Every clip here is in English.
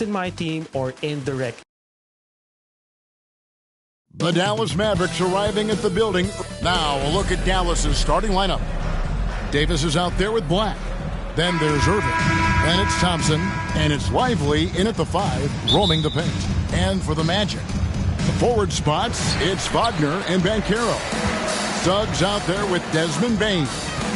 in my team or indirect. The Dallas Mavericks arriving at the building. Now a look at Dallas's starting lineup. Davis is out there with Black. Then there's Irving. Then it's Thompson. And it's Lively in at the 5, roaming the paint. And for the Magic, the forward spots, it's Wagner and Banchero. Suggs out there with Desmond Bane.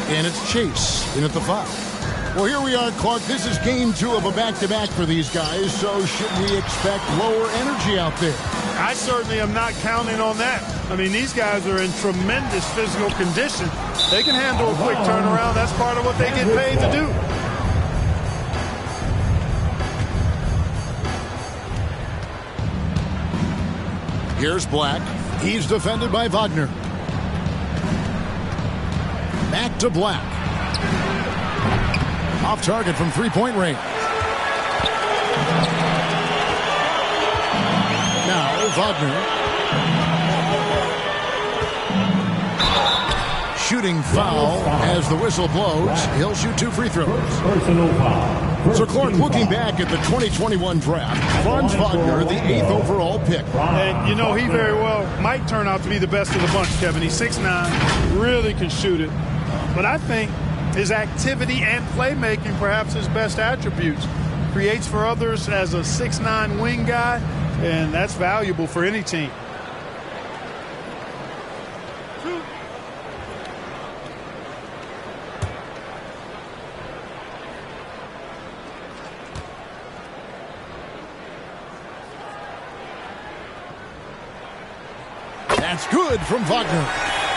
And it's Chase in at the 5. Well, here we are, Clark. This is game 2 of a back-to-back for these guys, so should we expect lower energy out there? I certainly am not counting on that. I mean, these guys are in tremendous physical condition. They can handle a quick turnaround. That's part of what they get paid to do. Here's Black. He's defended by Wagner. Back to Black. Off target from three-point range. Now Wagner. Shooting foul as the whistle blows. He'll shoot 2 free throws. So Clark, looking back at the 2021 draft, Franz Wagner, the 8th overall pick. And, you know, he very well might turn out to be the best of the bunch, Kevin. He's 6'9", really can shoot it. But I think his activity and playmaking, perhaps his best attributes. Creates for others as a 6'9" wing guy, and that's valuable for any team. That's good from Wagner.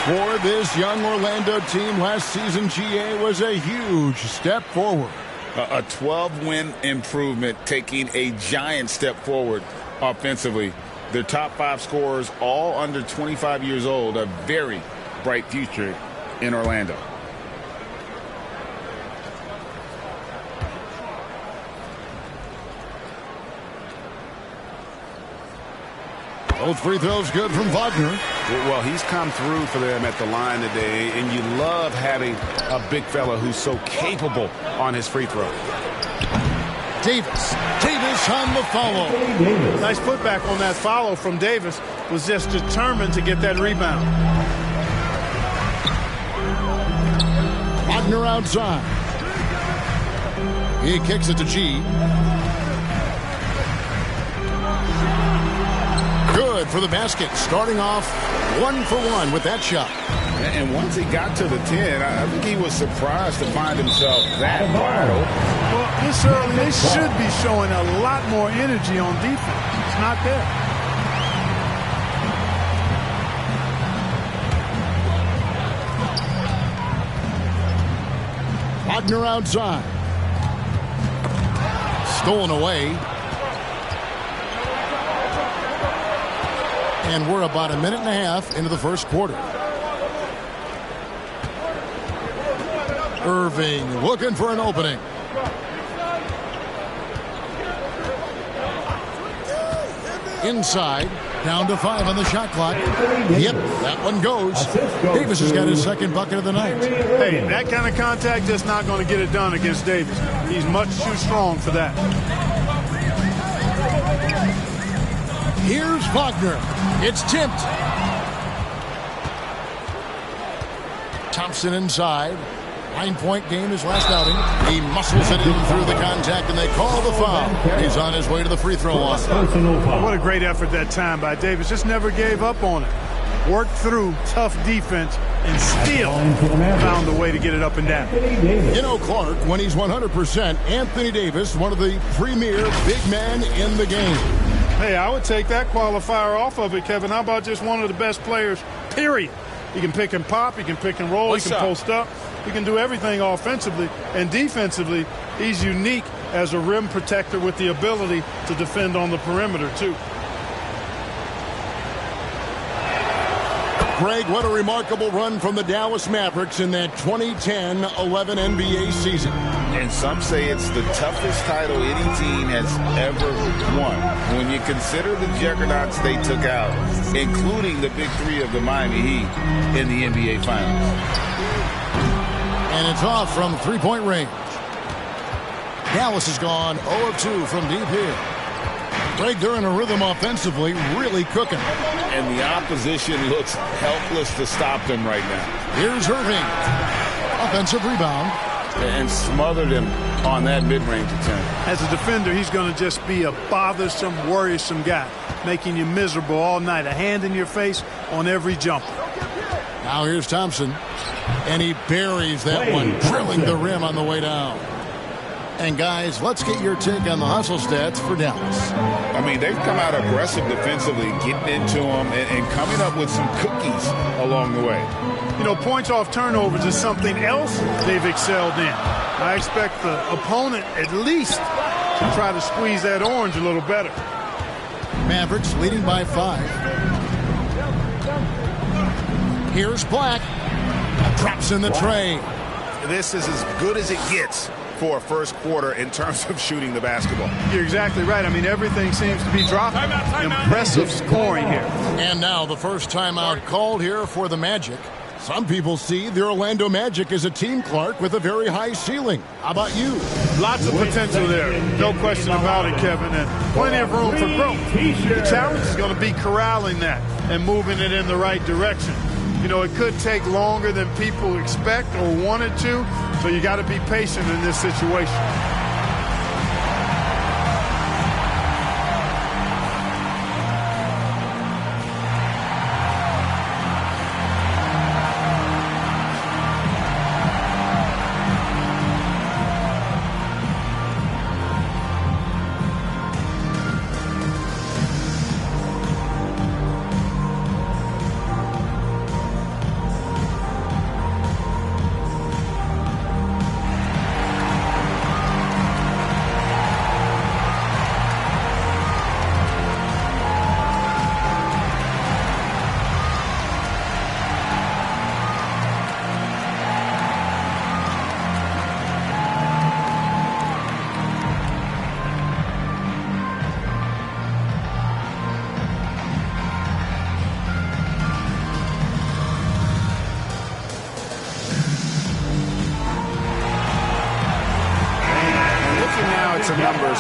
For this young Orlando team, last season GA was a huge step forward. A 12-win improvement, taking a giant step forward offensively. Their top 5 scorers, all under 25 years old, a very bright future in Orlando. Both free throws good from Wagner. Well, he's come through for them at the line today, and you love having a big fella who's so capable on his free throw. Davis on the follow. Nice putback on that follow from Davis. Was just determined to get that rebound. Wagner outside. He kicks it to G. Good for the basket. Starting off 1 for 1 with that shot. And once he got to the 10, I think he was surprised to find himself that wide open. Well, this early, they should be showing a lot more energy on defense. It's not there. Wagner outside. Stolen away. And we're about a minute and a half into the first quarter. Irving looking for an opening. Inside, down to 5 on the shot clock. Yep, that one goes. Davis has got his second bucket of the night. Hey, that kind of contact is not going to get it done against Davis. He's much too strong for that. Here's Wagner. It's tipped. Thompson inside. 9-point game his last outing. He muscles it in through the contact, and they call the foul. He's on his way to the free throw line. What a great effort that time by Davis. Just never gave up on it. Worked through tough defense and still found a way to get it up and down. You know, Clark, when he's 100%, Anthony Davis, one of the premier big men in the game. Hey, I would take that qualifier off of it, Kevin. How about just one of the best players, period? He can pick and pop. He can pick and roll. He can post up. He can do everything offensively. And defensively, he's unique as a rim protector with the ability to defend on the perimeter, too. Greg, what a remarkable run from the Dallas Mavericks in that 2010-11 NBA season. And some say it's the toughest title any team has ever won. When you consider the juggernauts they took out, including the big 3 of the Miami Heat in the NBA Finals. And it's off from three-point range. Dallas has gone 0 of 2 from deep here. Greg, they're in a rhythm offensively, really cooking. And the opposition looks helpless to stop them right now. Here's Irving. Offensive rebound. And smothered him on that mid-range attempt. As a defender, he's going to just be a bothersome, worrisome guy, making you miserable all night. A hand in your face on every jumper. Now here's Thompson. And he buries that one, drilling the rim on the way down. And guys, let's get your take on the hustle stats for Dallas. I mean, they've come out aggressive defensively, getting into them and coming up with some cookies along the way. You know, points off turnovers is something else they've excelled in. I expect the opponent at least to try to squeeze that orange a little better. Mavericks leading by 5. Here's Black. Drops in the tray. This is as good as it gets for a first quarter in terms of shooting the basketball. You're exactly right. I mean, everything seems to be dropping. Impressive scoring here. And now the first timeout called here for the Magic. Some people see the Orlando Magic as a team, Clark, with a very high ceiling. How about you? Lots of potential there. No question about it, Kevin, and plenty of room for growth. The challenge is going to be corralling that and moving it in the right direction. You know, it could take longer than people expect or wanted to, so you got to be patient in this situation.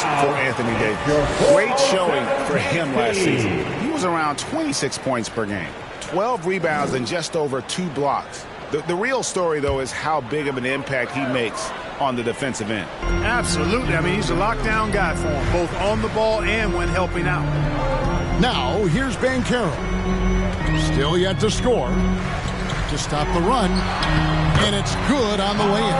For Anthony Davis. Great showing for him last season. He was around 26 points per game, 12 rebounds, and just over 2 blocks. The real story, though, is how big of an impact he makes on the defensive end. Absolutely. I mean, he's a lockdown guy for him, both on the ball and when helping out. Now, here's Banchero. Still yet to score. To stop the run. And it's good on the way in.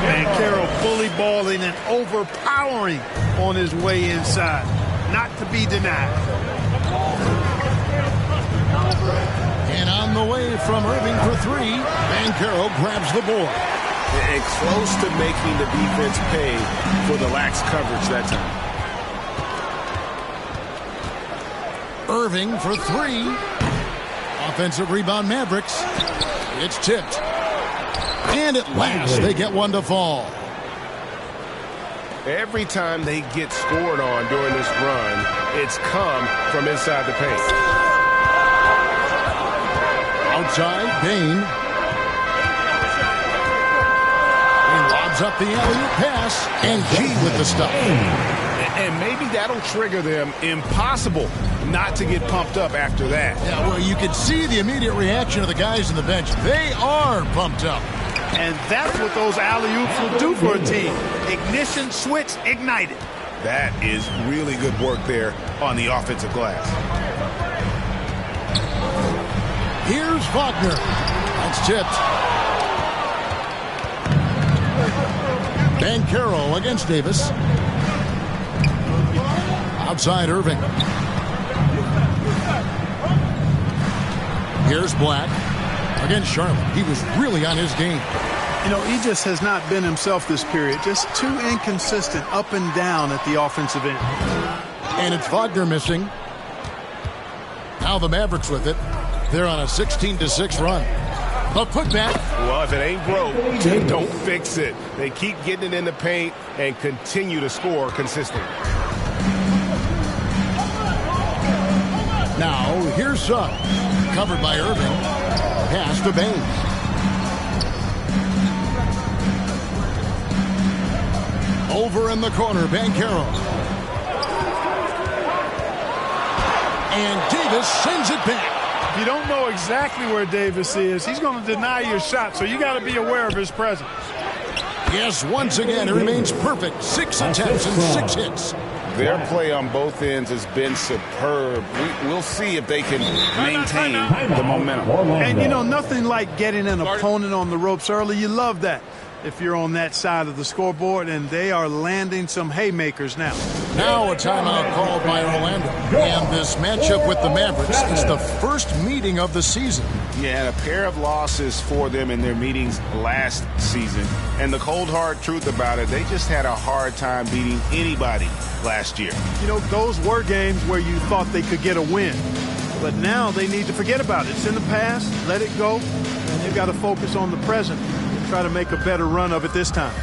Banchero bully balling and overpowering on his way inside. Not to be denied. And on the way from Irving for 3, Banchero grabs the board. And close to making the defense pay for the lax coverage that time. Irving for 3. Offensive rebound, Mavericks. It's tipped. And at last, they get one to fall. Every time they get scored on during this run, it's come from inside the paint. Outside, Bane. He lobs up the alley-oop pass, and G with the stuff. And maybe that'll trigger them. Impossible not to get pumped up after that. Yeah, well, you can see the immediate reaction of the guys on the bench. They are pumped up. And that's what those alley-oops will do for a team. Ignition switch ignited. That is really good work there on the offensive glass. Here's Wagner. That's tipped. Banchero against Davis. Outside Irving. Here's Black against Charlotte. He was really on his game. You know, he just has not been himself this period. Just too inconsistent up and down at the offensive end. And it's Wagner missing. Now the Mavericks with it. They're on a 16-6 run. A putback. Well, if it ain't broke, don't fix it. They keep getting it in the paint and continue to score consistently. Now, here's Suggs. Covered by Irving. Pass to Baines. Over in the corner, Banchero. And Davis sends it back. If you don't know exactly where Davis is, he's going to deny your shot, so you got to be aware of his presence. Yes, once again, it remains perfect. 6 attempts and 6 hits. Their play on both ends has been superb. We'll see if they can maintain the momentum. And, you know, nothing like getting an opponent on the ropes early. You love that if you're on that side of the scoreboard, and they are landing some haymakers now. Now a timeout called by Orlando. And this matchup with the Mavericks is the first meeting of the season. Yeah, and a pair of losses for them in their meetings last season. And the cold, hard truth about it, they just had a hard time beating anybody last year. You know, those were games where you thought they could get a win. But now they need to forget about it. It's in the past. Let it go. And they've got to focus on the present and try to make a better run of it this time.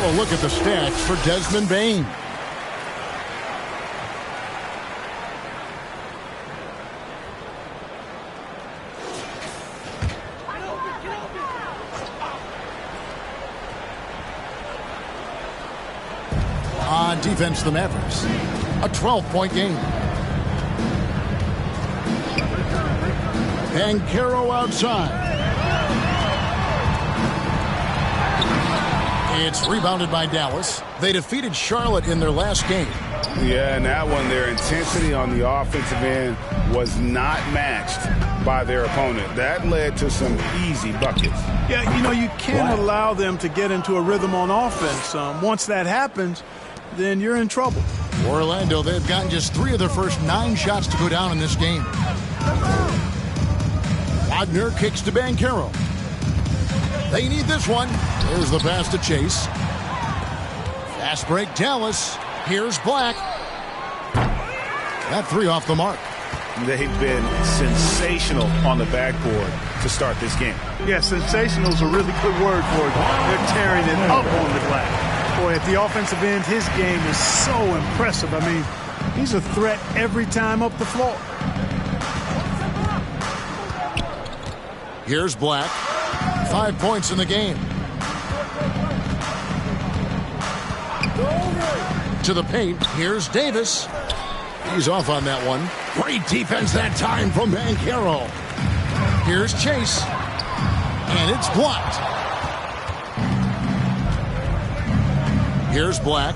A look at the stats for Desmond Bane. On defense, the Mavericks. A 12-point game. Banchero outside. It's rebounded by Dallas. They defeated Charlotte in their last game. Yeah, and that one, their intensity on the offensive end was not matched by their opponent. That led to some easy buckets. Yeah, you know, you can't allow them to get into a rhythm on offense. Once that happens, then you're in trouble. Orlando, they've gotten just 3 of their first 9 shots to go down in this game. Wagner kicks to Banchero. They need this one. There's the pass to Chase. Fast break, Dallas. Here's Black. That 3 off the mark. They've been sensational on the backboard to start this game. Yeah, sensational is a really good word for it. They're tearing it up on the glass. Boy, at the offensive end, his game is so impressive. I mean, he's a threat every time up the floor. Here's Black. 5 points in the game. To the paint. Here's Davis. He's off on that one. Great defense that time from Banchero. Here's Chase. And it's blocked. Here's Black.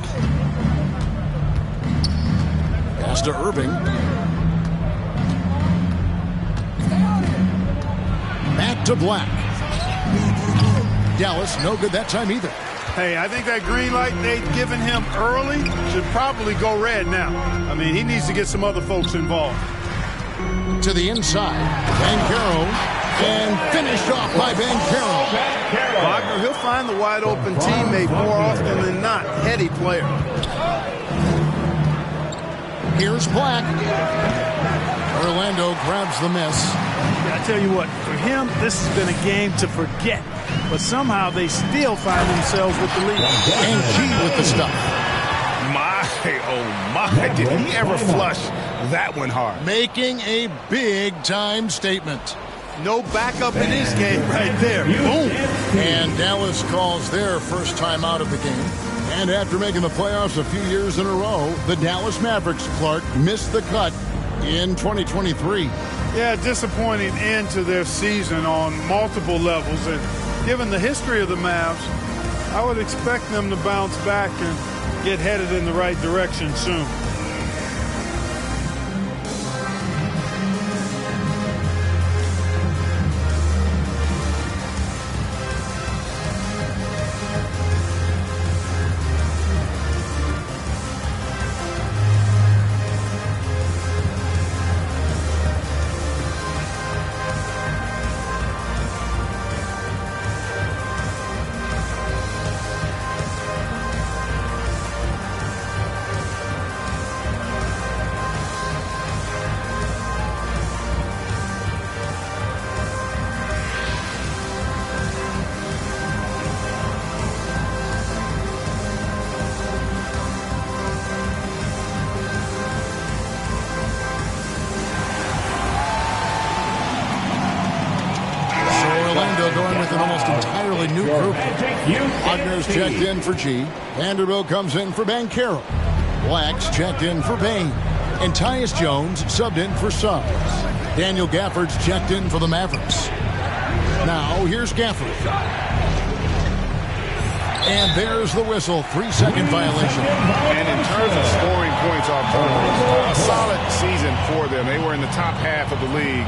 Pass to Irving. Back to Black. Dallas, no good that time either. Hey, I think that green light they'd given him early should probably go red now. I mean, he needs to get some other folks involved. To the inside. Banchero. And finished off by Banchero. Wagner, he'll find the wide open teammate more often than not. Heady player. Here's Black. Orlando grabs the miss. I tell you what, for him, this has been a game to forget. But somehow they still find themselves with the lead. And G with the stuff. Oh my, did he ever flush that one hard? Making a big-time statement. No backup in his game right there. Boom. And Dallas calls their first time out of the game. And after making the playoffs a few years in a row, the Dallas Mavericks, Clark, missed the cut in 2023. Yeah, disappointing end to their season on multiple levels. And given the history of the Mavs, I would expect them to bounce back and get headed in the right direction soon. entirely new group. Wagner's checked in for G. Vanderbilt comes in for Banchero. Black's checked in for Bain. And Tyus Jones subbed in for Suggs. Daniel Gafford's checked in for the Mavericks. Now here's Gafford. And there's the whistle. 3-second violation. And in terms of scoring points off turnovers, a solid season for them. They were in the top half of the league.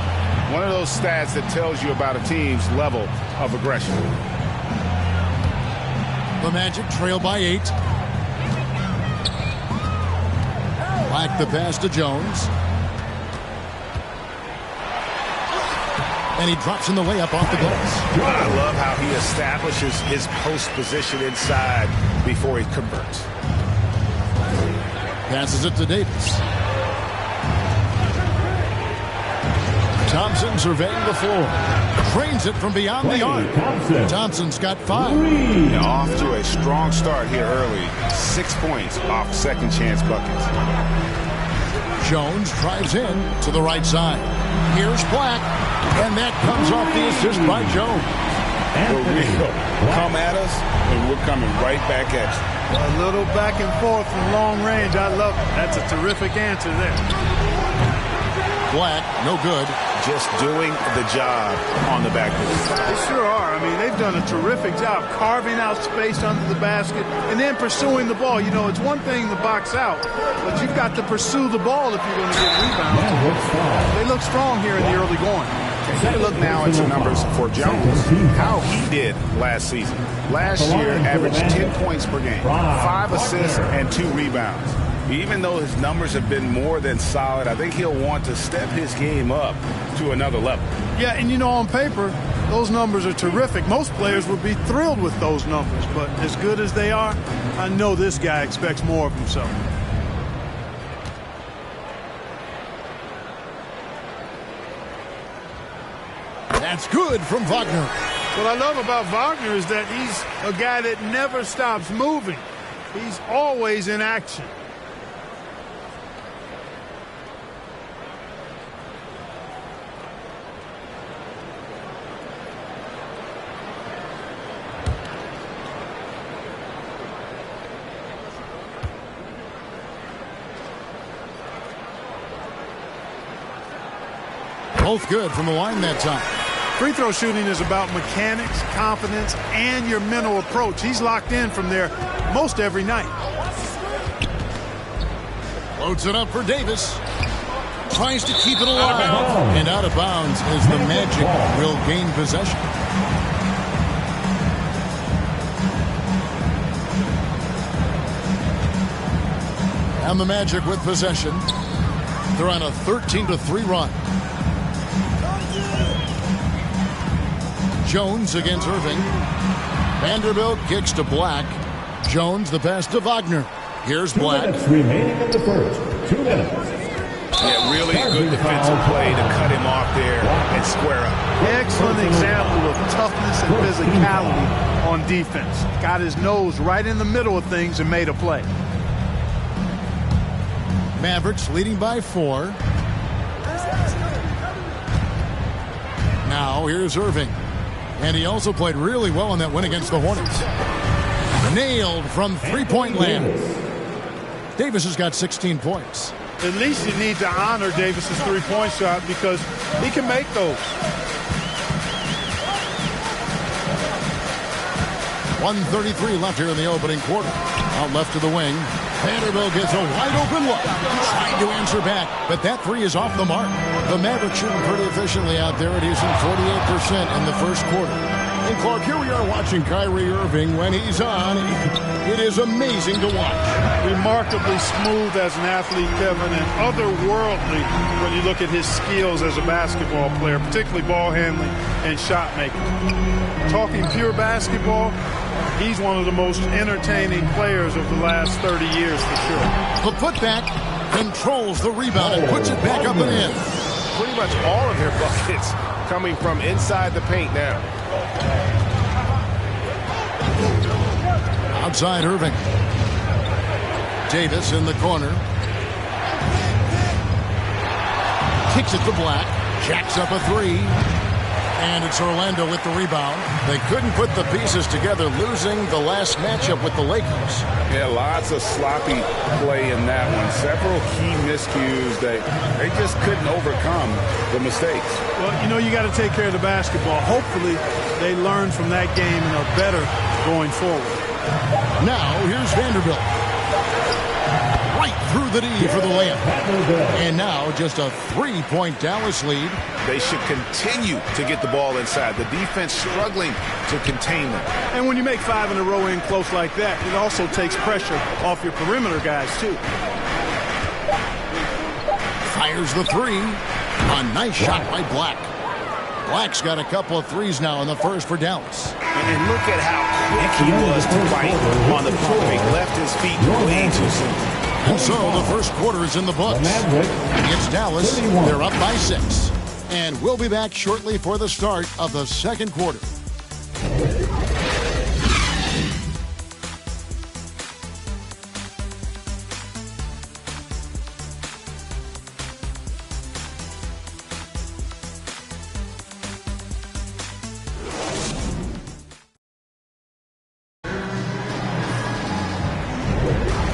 One of those stats that tells you about a team's level of aggression. The Magic trail by 8. Black the pass to Jones. And he drops in the layup off the glass. I love how he establishes his post position inside before he converts. Passes it to Davis. Thompson surveying the floor. Trains it from beyond the arc. Thompson's got 5. Now off to a strong start here early. 6 points off second chance buckets. Jones drives in to the right side. Here's Black. And that comes off the assist by Jones. For real. Come at us, and we're coming right back at you. A little back and forth from long range. I love it. That's a terrific answer there. Black, no good. Just doing the job on the backboard. They sure are. I mean, they've done a terrific job carving out space under the basket and then pursuing the ball. You know, it's one thing to box out, but you've got to pursue the ball if you're going to get rebounds. They look strong here in the early going. Take a look now at some numbers for Jones. How he did last season. Last year, averaged 10 points per game, 5 assists, and 2 rebounds. Even though his numbers have been more than solid, I think he'll want to step his game up to another level. Yeah, and you know, on paper, those numbers are terrific. Most players would be thrilled with those numbers, but as good as they are, I know this guy expects more of himself. That's good from Wagner. What I love about Wagner is that he's a guy that never stops moving. He's always in action. Both good from the line that time. Free throw shooting is about mechanics, confidence, and your mental approach. He's locked in from there most every night. Loads it up for Davis. Tries to keep it alive. And out of bounds as the Magic will gain possession. And the Magic with possession. They're on a 13-3 run. Jones against Irving. Vanderbilt kicks to Black. Jones the pass to Wagner. Here's Black. 2 minutes remaining in the first. 2 minutes. Yeah, really good defensive play to cut him off there and square up. Excellent example of toughness and physicality on defense. Got his nose right in the middle of things and made a play. Mavericks leading by 4. Now here's Irving. And he also played really well in that win against the Hornets. Nailed from three-point land. Davis has got 16 points. At least you need to honor Davis's three-point shot because he can make those. 1:33 left here in the opening quarter. Out left to the wing. Vanderbilt gets a wide-open look. Trying to answer back, but that three is off the mark. The Mavericks shooting pretty efficiently out there. It is in 48% in the first quarter. And Clark, here we are watching Kyrie Irving when he's on. It is amazing to watch. Remarkably smooth as an athlete, Kevin, and otherworldly when you look at his skills as a basketball player, particularly ball handling and shot making. Talking pure basketball, he's one of the most entertaining players of the last 30 years for sure. The putback controls the rebound and puts it back up and in. Pretty much all of their buckets coming from inside the paint now. Outside Irving. Davis in the corner. Kicks it to Black. Jacks up a three. And it's Orlando with the rebound. They couldn't put the pieces together, losing the last matchup with the Lakers. Yeah, lots of sloppy play in that one. Several key miscues. They just couldn't overcome the mistakes. Well, you got to take care of the basketball. Hopefully, they learn from that game and are better going forward. Now, here's Vanderbilt. Right through the D for the layup. And now just a 3-point Dallas lead. They should continue to get the ball inside. The defense struggling to contain them. And when you make 5 in a row in close like that, it also takes pressure off your perimeter guys, too. Fires the three. A nice shot by Black. Black's got a couple of threes now in the first for Dallas. And look at how quick he was to fight on the pump fake. Left his feet way too soon. And so the first quarter is in the books. Against Dallas, they're up by 6. And we'll be back shortly for the start of the second quarter.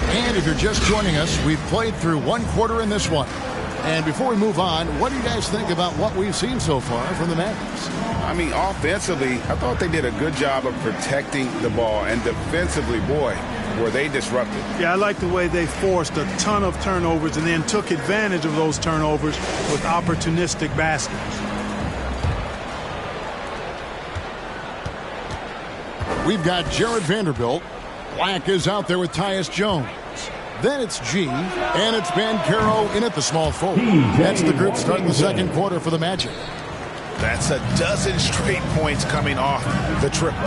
And if you're just joining us, we've played through one quarter in this one. And before we move on, what do you guys think about what we've seen so far from the Mavericks? I mean, offensively, I thought they did a good job of protecting the ball. And defensively, boy, were they disruptive. Yeah, I like the way they forced a ton of turnovers and then took advantage of those turnovers with opportunistic baskets. We've got Jared Vanderbilt. Black is out there with Tyus Jones. Then it's G, and it's Banchero in at the small forward. That's the group starting the second quarter for the Magic. That's a dozen straight points coming off the triple.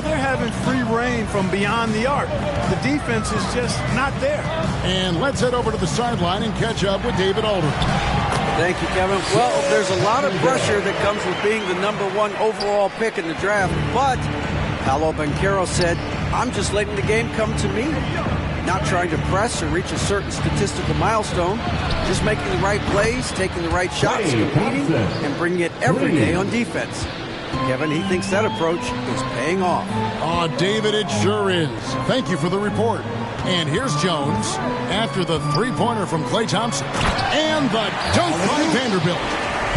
They're having free reign from beyond the arc. The defense is just not there. And let's head over to the sideline and catch up with David Aldridge. Thank you, Kevin. Well, there's a lot of pressure that comes with being the #1 overall pick in the draft, but Paolo Banchero said, I'm just letting the game come to me. Not trying to press or reach a certain statistical milestone. Just making the right plays, taking the right shots, competing, and bringing it every day on defense. Kevin, he thinks that approach is paying off. Oh, David, it sure is. Thank you for the report. And here's Jones after the three-pointer from Klay Thompson. And the dunk by Vanderbilt.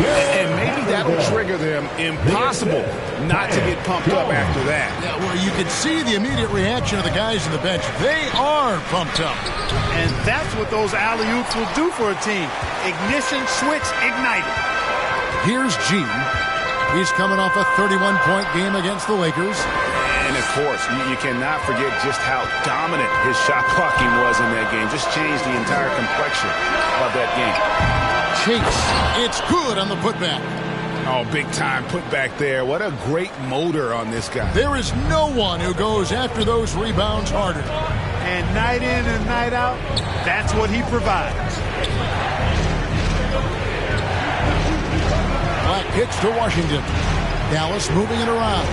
And maybe that'll trigger them. Impossible not to get pumped up after that. Yeah, well, you can see the immediate reaction of the guys on the bench. They are pumped up. And that's what those alley-oops will do for a team. Ignition, switch, ignited. Here's G. He's coming off a 31-point game against the Lakers. And, of course, you cannot forget just how dominant his shot blocking was in that game. Just changed the entire complexion of that game. Chase, it's good on the putback. Oh, big-time putback there. What a great motor on this guy. There is no one who goes after those rebounds harder. And night in and night out, that's what he provides. Black kicks to Washington. Dallas moving it around.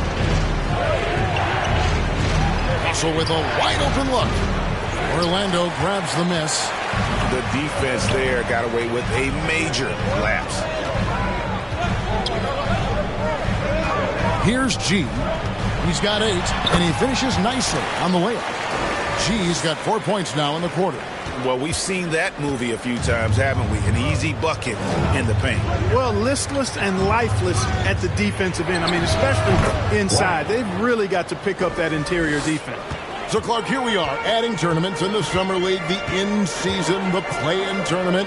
Russell with a wide-open look. Orlando grabs the miss. The defense there got away with a major lapse. Here's G. He's got 8, and he finishes nicely on the layup. G's got 4 points now in the quarter. Well, we've seen that movie a few times, haven't we? An easy bucket in the paint. Well, listless and lifeless at the defensive end. I mean, especially inside. They've really got to pick up that interior defense. So, Clark, here we are adding tournaments in the Summer League, the in-season, the play-in tournament.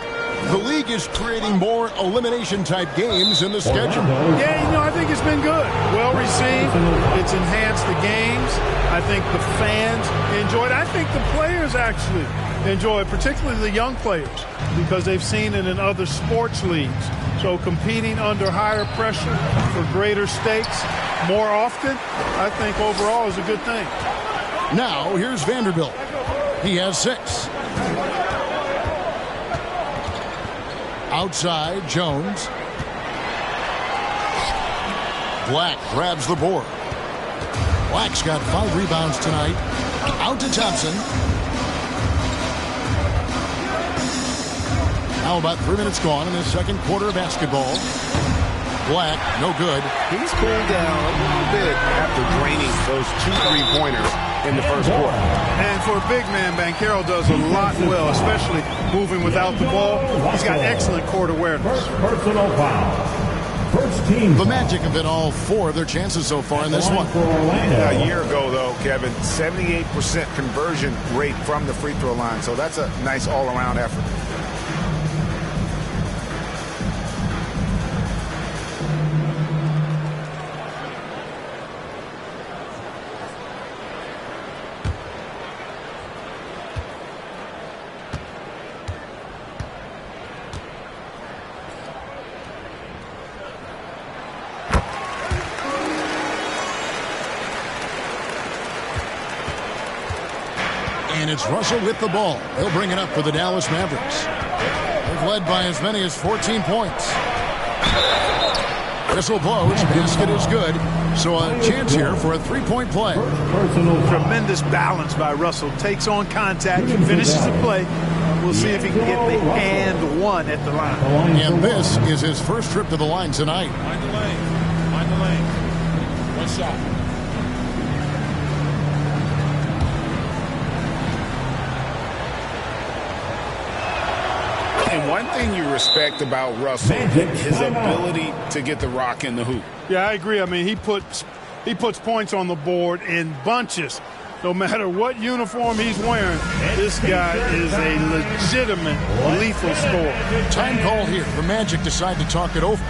The league is creating more elimination-type games in the schedule. Yeah, I think it's been good. Well received. It's enhanced the games. I think the fans enjoy it. I think the players actually enjoy it, particularly the young players, because they've seen it in other sports leagues. So competing under higher pressure for greater stakes more often, I think overall is a good thing. Now, here's Vanderbilt. He has 6. Outside, Jones. Black grabs the board. Black's got 5 rebounds tonight. Out to Thompson. Now about 3 minutes gone in the second quarter of basketball. Black, no good. He's cooled down a little bit after draining those 2 3-pointers in the first quarter. And for a big man, Banchero does a lot well, especially moving without the ball. He's got excellent court awareness. Personal foul. First team. The Magic have been all 4 of their chances so far in this one. A year ago, though, Kevin, 78% conversion rate from the free throw line. So that's a nice all-around effort. And it's Russell with the ball. He'll bring it up for the Dallas Mavericks. They've led by as many as 14 points. Whistle blows. Basket is good. So a chance here for a 3-point play. Tremendous balance by Russell. Takes on contact, finishes the play. We'll see if he can get the and one at the line. And this is his first trip to the line tonight. Mind the lane. Mind the lane. One shot. And one thing you respect about Russell, his ability to get the rock in the hoop. Yeah, I agree. I mean, he puts points on the board in bunches. No matter what uniform he's wearing, this guy is a legitimate lethal scorer. Time call here. The Magic decide to talk it over.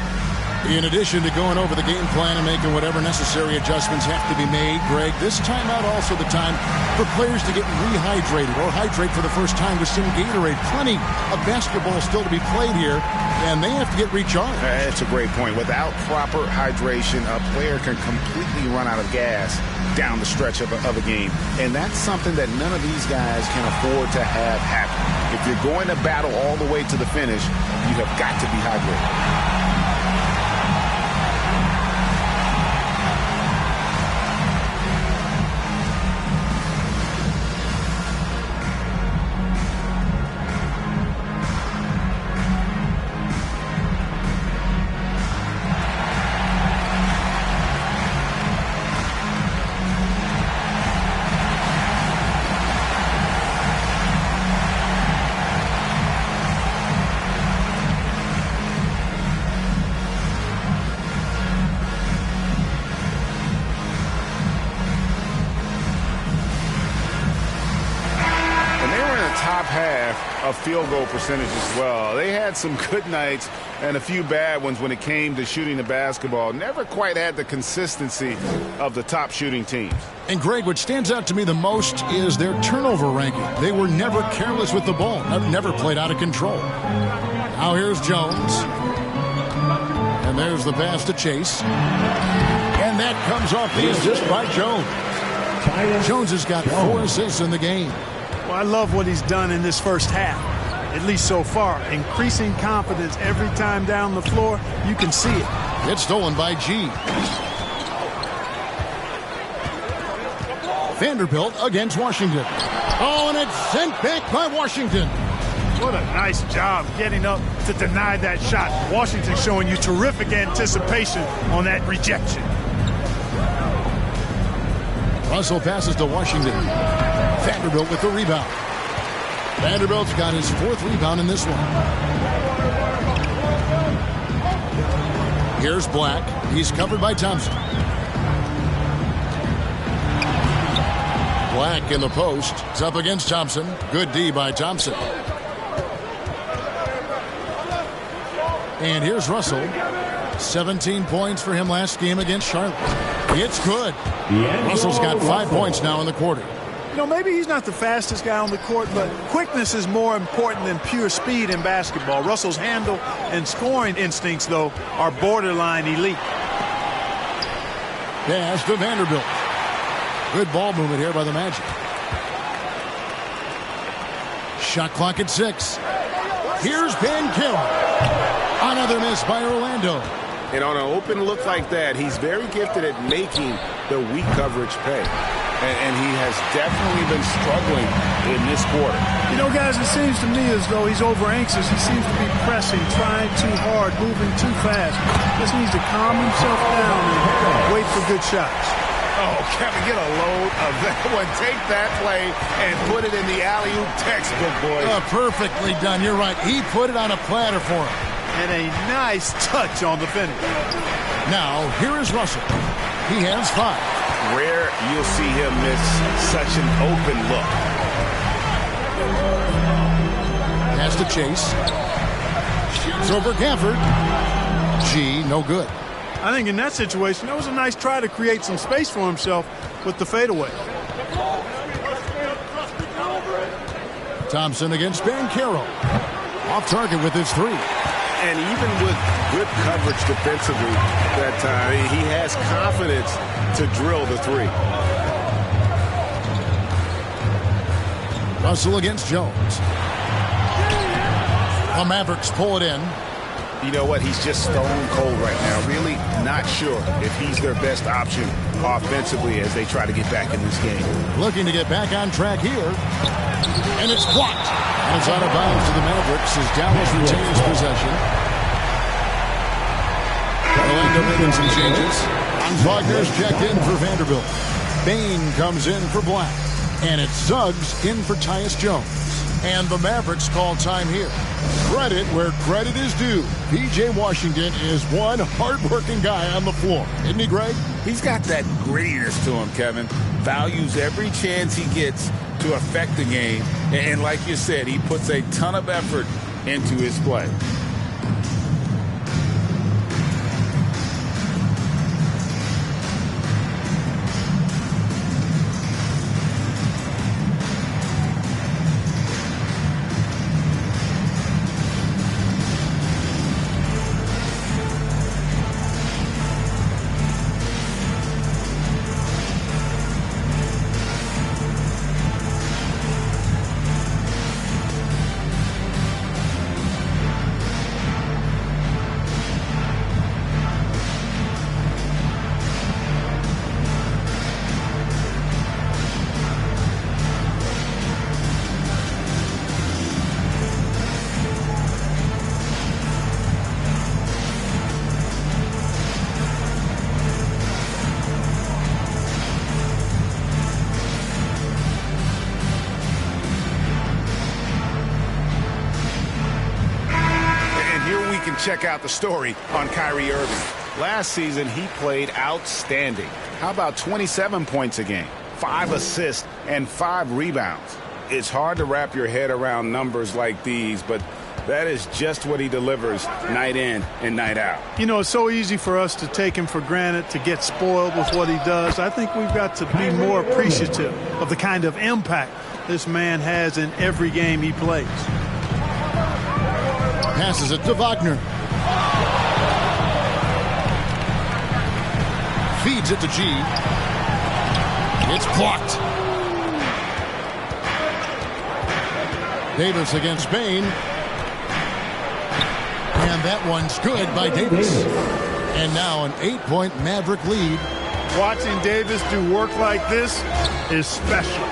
In addition to going over the game plan and making whatever necessary adjustments have to be made, Greg, this timeout also the time for players to get rehydrated or hydrate for the first time with some Gatorade. Plenty of basketball still to be played here, and they have to get recharged. That's a great point. Without proper hydration, a player can completely run out of gas down the stretch of a game. And that's something that none of these guys can afford to have happen. If you're going to battle all the way to the finish, you have got to be hydrated. Field goal percentage as well. They had some good nights and a few bad ones when it came to shooting the basketball. Never quite had the consistency of the top shooting teams. And Greg, what stands out to me the most is their turnover ranking. They were never careless with the ball. Never played out of control. Now here's Jones. And there's the pass to Chase. And that comes off the assist by Jones. Jones has got 4 assists in the game. Well, I love what he's done in this first half, at least so far. Increasing confidence every time down the floor. You can see it. It's stolen by G. Vanderbilt against Washington. Oh, and it's sent back by Washington. What a nice job getting up to deny that shot. Washington showing you terrific anticipation on that rejection. Russell passes to Washington. Vanderbilt with the rebound. Vanderbilt's got his 4th rebound in this one. Here's Black. He's covered by Thompson. Black in the post. It's up against Thompson. Good D by Thompson. And here's Russell. 17 points for him last game against Charlotte. It's good. Russell's got 5 points now in the quarter. You know, maybe he's not the fastest guy on the court, but quickness is more important than pure speed in basketball. Russell's handle and scoring instincts, though, are borderline elite. Pass to Vanderbilt. Good ball movement here by the Magic. Shot clock at 6. Here's Banchero. Another miss by Orlando. And on an open look like that, he's very gifted at making the weak coverage pay. and he has definitely been struggling in this quarter. You know, guys, it seems to me as though he's over-anxious. He seems to be pressing, trying too hard, moving too fast. Just needs to calm himself down and wait for good shots. Oh, Kevin, get a load of that one. Take that play and put it in the alley-oop textbook, boys. Perfectly done. You're right. He put it on a platter for him. And a nice touch on the finish. Now, here is Russell. He has 5. Rare you'll see him miss such an open look. Has to chase. Shoots over Gafford. G, no good. I think in that situation, that was a nice try to create some space for himself with the fadeaway. Thompson against Banchero. Off target with his 3. And even with good coverage defensively that time, he has confidence to drill the 3. Russell against Jones. The Mavericks pull it in. You know what? He's just stone cold right now. Really not sure if he's their best option offensively as they try to get back in this game. Looking to get back on track here. And it's blocked. And it's out of bounds to the Mavericks as Dallas retains possession. Orlando making some changes. Wagner's checked in for Vanderbilt. Bane comes in for Black. And it's Suggs in for Tyus Jones. And the Mavericks call time here. Credit where credit is due. P.J. Washington is one hard-working guy on the floor. Isn't he, Greg? He's got that grittiness to him, Kevin. Values every chance he gets to affect the game. And like you said, he puts a ton of effort into his play. Check out the story on Kyrie Irving. Last season, he played outstanding. How about 27 points a game, 5 assists, and 5 rebounds? It's hard to wrap your head around numbers like these, but that is just what he delivers night in and night out. You know, it's so easy for us to take him for granted, to get spoiled with what he does. I think we've got to be more appreciative of the kind of impact this man has in every game he plays. Passes it to Wagner. Feeds it to G. It's blocked. Davis against Bane. And that one's good by Davis. And now an 8-point Maverick lead. Watching Davis do work like this is special.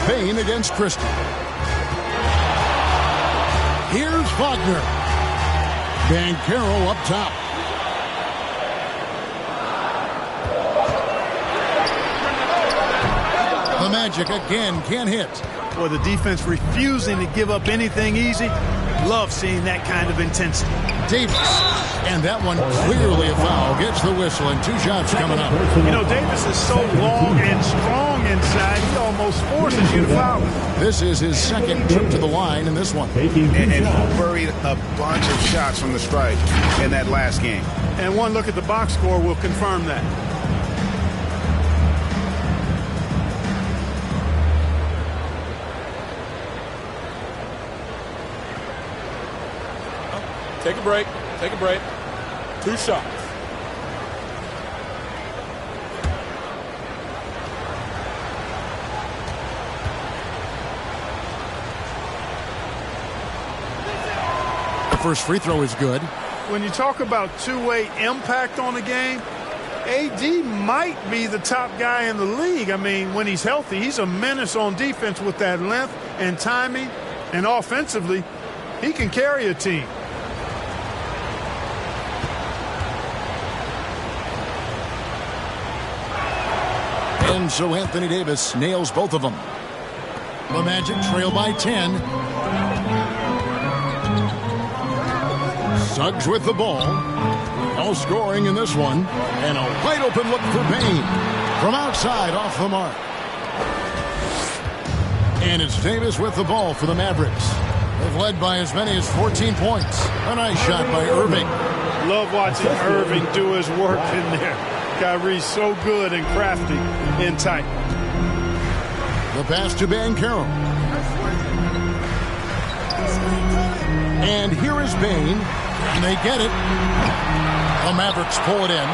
Bane against Christie. Here's Wagner. Banchero up top. The Magic again can't hit. Boy, the defense refusing to give up anything easy. Love seeing that kind of intensity. Davis. And that one clearly a foul. Gets the whistle and 2 shots coming up. You know, Davis is so long and strong inside, he almost forces you to foul him. This is his second trip to the line in this one. And he buried a bunch of shots from the stripe in that last game. And one look at the box score will confirm that. Take a break. Take a break. 2 shots. The first free throw is good. When you talk about two-way impact on the game, AD might be the top guy in the league. I mean, when he's healthy, he's a menace on defense with that length and timing. And offensively, he can carry a team. And so Anthony Davis nails both of them. The Magic trail by 10. Suggs with the ball. No scoring in this one. And a wide open look for Payne. From outside, off the mark. And it's Davis with the ball for the Mavericks. They've led by as many as 14 points. A nice shot by Irving. Love watching Irving do his work in there. Kyrie's so good and crafty and tight. The pass to Banchero. And here is Bane. And they get it. The Mavericks pull it in.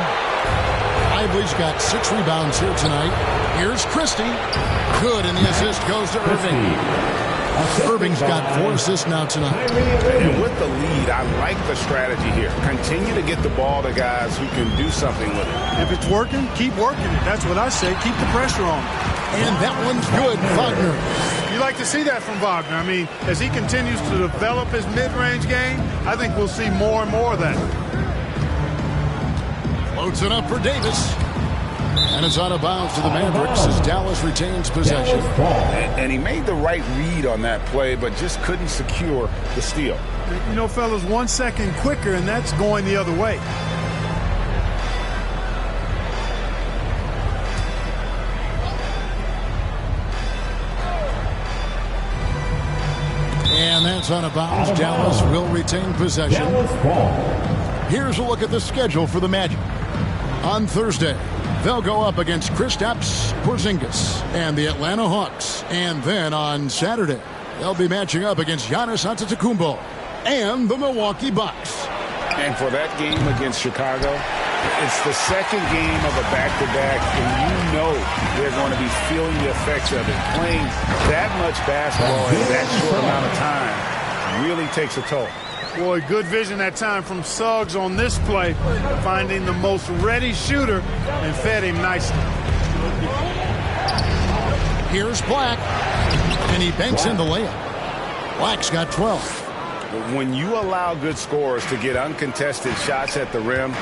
Lively's got 6 rebounds here tonight. Here's Christie. Good, and the assist goes to Irving. Irving's got 4 assists now tonight. And with the lead, I like the strategy here. Continue to get the ball to guys who can do something with it. If it's working, keep working it. That's what I say. Keep the pressure on. And that one's good, Wagner. You like to see that from Wagner. I mean, as he continues to develop his mid-range game, I think we'll see more and more of that. Floats it up for Davis. And it's out of bounds to the Mavericks as Dallas retains possession. And he made the right read on that play, but just couldn't secure the steal. You know, fellas, 1 second quicker, and that's going the other way. And that's out of bounds. Dallas will retain possession. Here's a look at the schedule for the Magic. On Thursday, they'll go up against Kristaps Porzingis and the Atlanta Hawks. And then on Saturday, they'll be matching up against Giannis Antetokounmpo and the Milwaukee Bucks. And for that game against Chicago, it's the second game of a back-to-back, and you know they're going to be feeling the effects of it. Playing that much basketball in that short amount of time really takes a toll. Boy, good vision that time from Suggs on this play, finding the most ready shooter and fed him nicely. Here's Black, and he banks in the layup. Black's got 12. When you allow good scorers to get uncontested shots at the rim,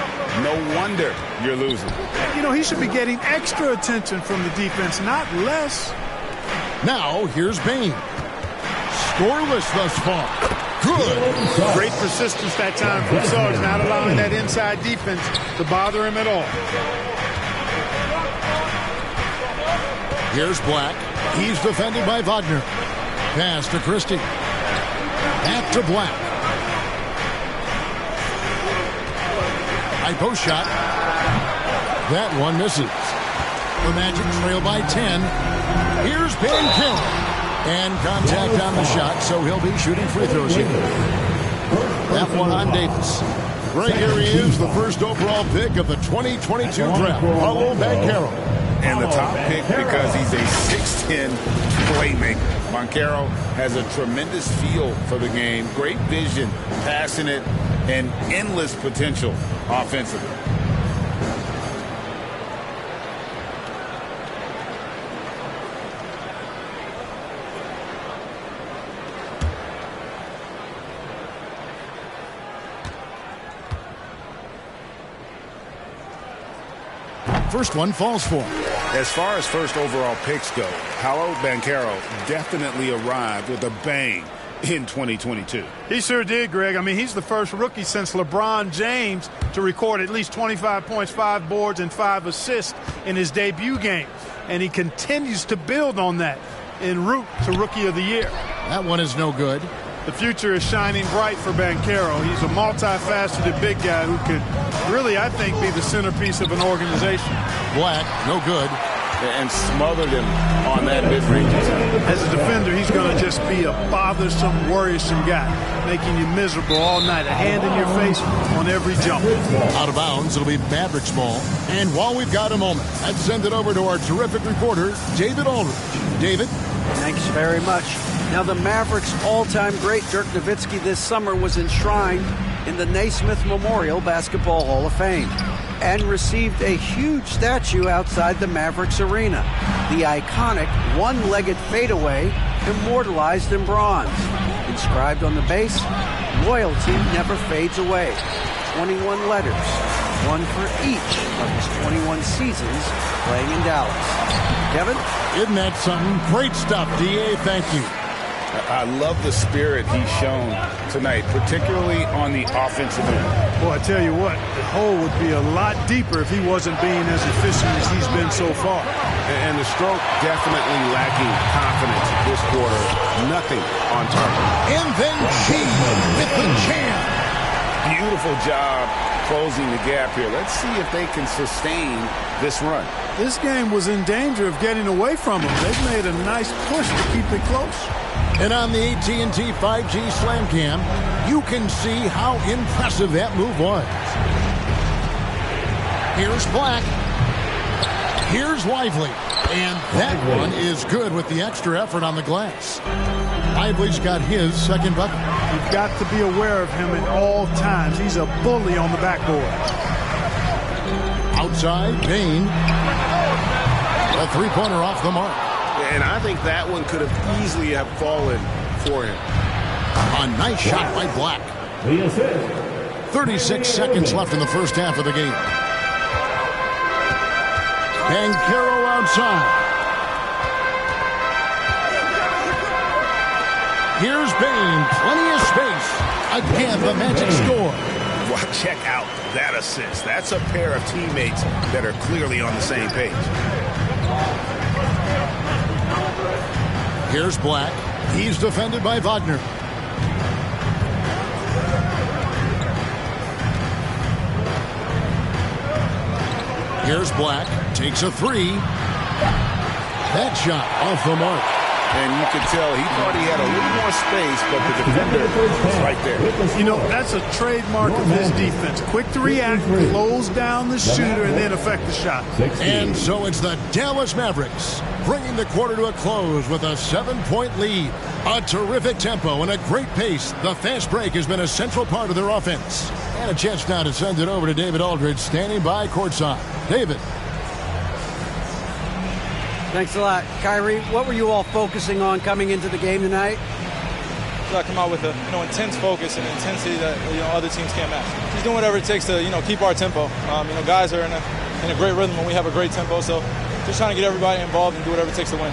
no wonder you're losing. You know, he should be getting extra attention from the defense, not less. Now, here's Bane. Scoreless thus far. Good. Great persistence that time from Suggs, not allowing that inside defense to bother him at all. Here's Black. He's defended by Wagner. Pass to Christie. Back to Black. High post shot. That one misses. The Magic trail by 10. Here's Banchero. And contact on the shot, so he'll be shooting free throws here. That one on Davis. Right here he is, the first overall pick of the 2022 draft. Paolo Banchero. And the top pick because he's a 6'10 playmaker. Banchero has a tremendous feel for the game, great vision, passionate, and endless potential offensively. First one falls for him. As far as first overall picks go, Paolo Banchero definitely arrived with a bang in 2022. He sure did, Greg. I mean, he's the first rookie since LeBron James to record at least 25 points, 5 boards, and 5 assists in his debut game. And he continues to build on that en route to Rookie of the Year. That one is no good. The future is shining bright for Banchero. He's a multifaceted big guy who could really, I think, be the centerpiece of an organization. Black, no good. And smothered him on that mid-range attempt. As a defender, he's going to just be a bothersome, worrisome guy, making you miserable all night, a hand in your face on every jump. Out of bounds, it'll be Mavericks ball. And while we've got a moment, let's send it over to our terrific reporter, David Aldridge. David? Thanks very much. Now, the Mavericks' all-time great Dirk Nowitzki this summer was enshrined in the Naismith Memorial Basketball Hall of Fame. and received a huge statue outside the Mavericks arena. The iconic one-legged fadeaway immortalized in bronze. Inscribed on the base, loyalty never fades away. 21 letters, one for each of his 21 seasons playing in Dallas. Kevin? Isn't that something? Great stuff, D.A. Thank you. I love the spirit he's shown tonight, particularly on the offensive end. Boy, I tell you what, the hole would be a lot deeper if he wasn't being as efficient as he's been so far. And the stroke definitely lacking confidence this quarter. Nothing on target. And then G with the jam. Beautiful job closing the gap here. Let's see if they can sustain this run. This game was in danger of getting away from them. They've made a nice push to keep it close. And on the AT&T 5G Slam Cam, you can see how impressive that move was. Here's Black. Here's Lively. And that one is good with the extra effort on the glass. Lively's got his second bucket. You've got to be aware of him at all times. He's a bully on the backboard. Outside, Bain. A three-pointer off the mark. And I think that one could have easily have fallen for him. A nice shot by Black. The assist. 36 seconds left in the first half of the game. Banchero outside. Here's Bain. Plenty of space. Again, the Magic score. Well, check out that assist. That's a pair of teammates that are clearly on the same page. Here's Black. He's defended by Wagner. Here's Black. Takes a three. That shot off the mark. And you could tell he thought he had a little more space, but the defender was right there. You know, that's a trademark of his defense. Quick to react, close down the shooter, and then affect the shot. And so it's the Dallas Mavericks bringing the quarter to a close with a 7-point lead. A terrific tempo and a great pace. The fast break has been a central part of their offense. And a chance now to send it over to David Aldridge, standing by courtside. David. Thanks a lot. Kyrie, what were you all focusing on coming into the game tonight? I come out with a intense focus and intensity that other teams can't match. Just doing whatever it takes to keep our tempo. Guys are in a great rhythm when we have a great tempo. So just trying to get everybody involved and do whatever it takes to win.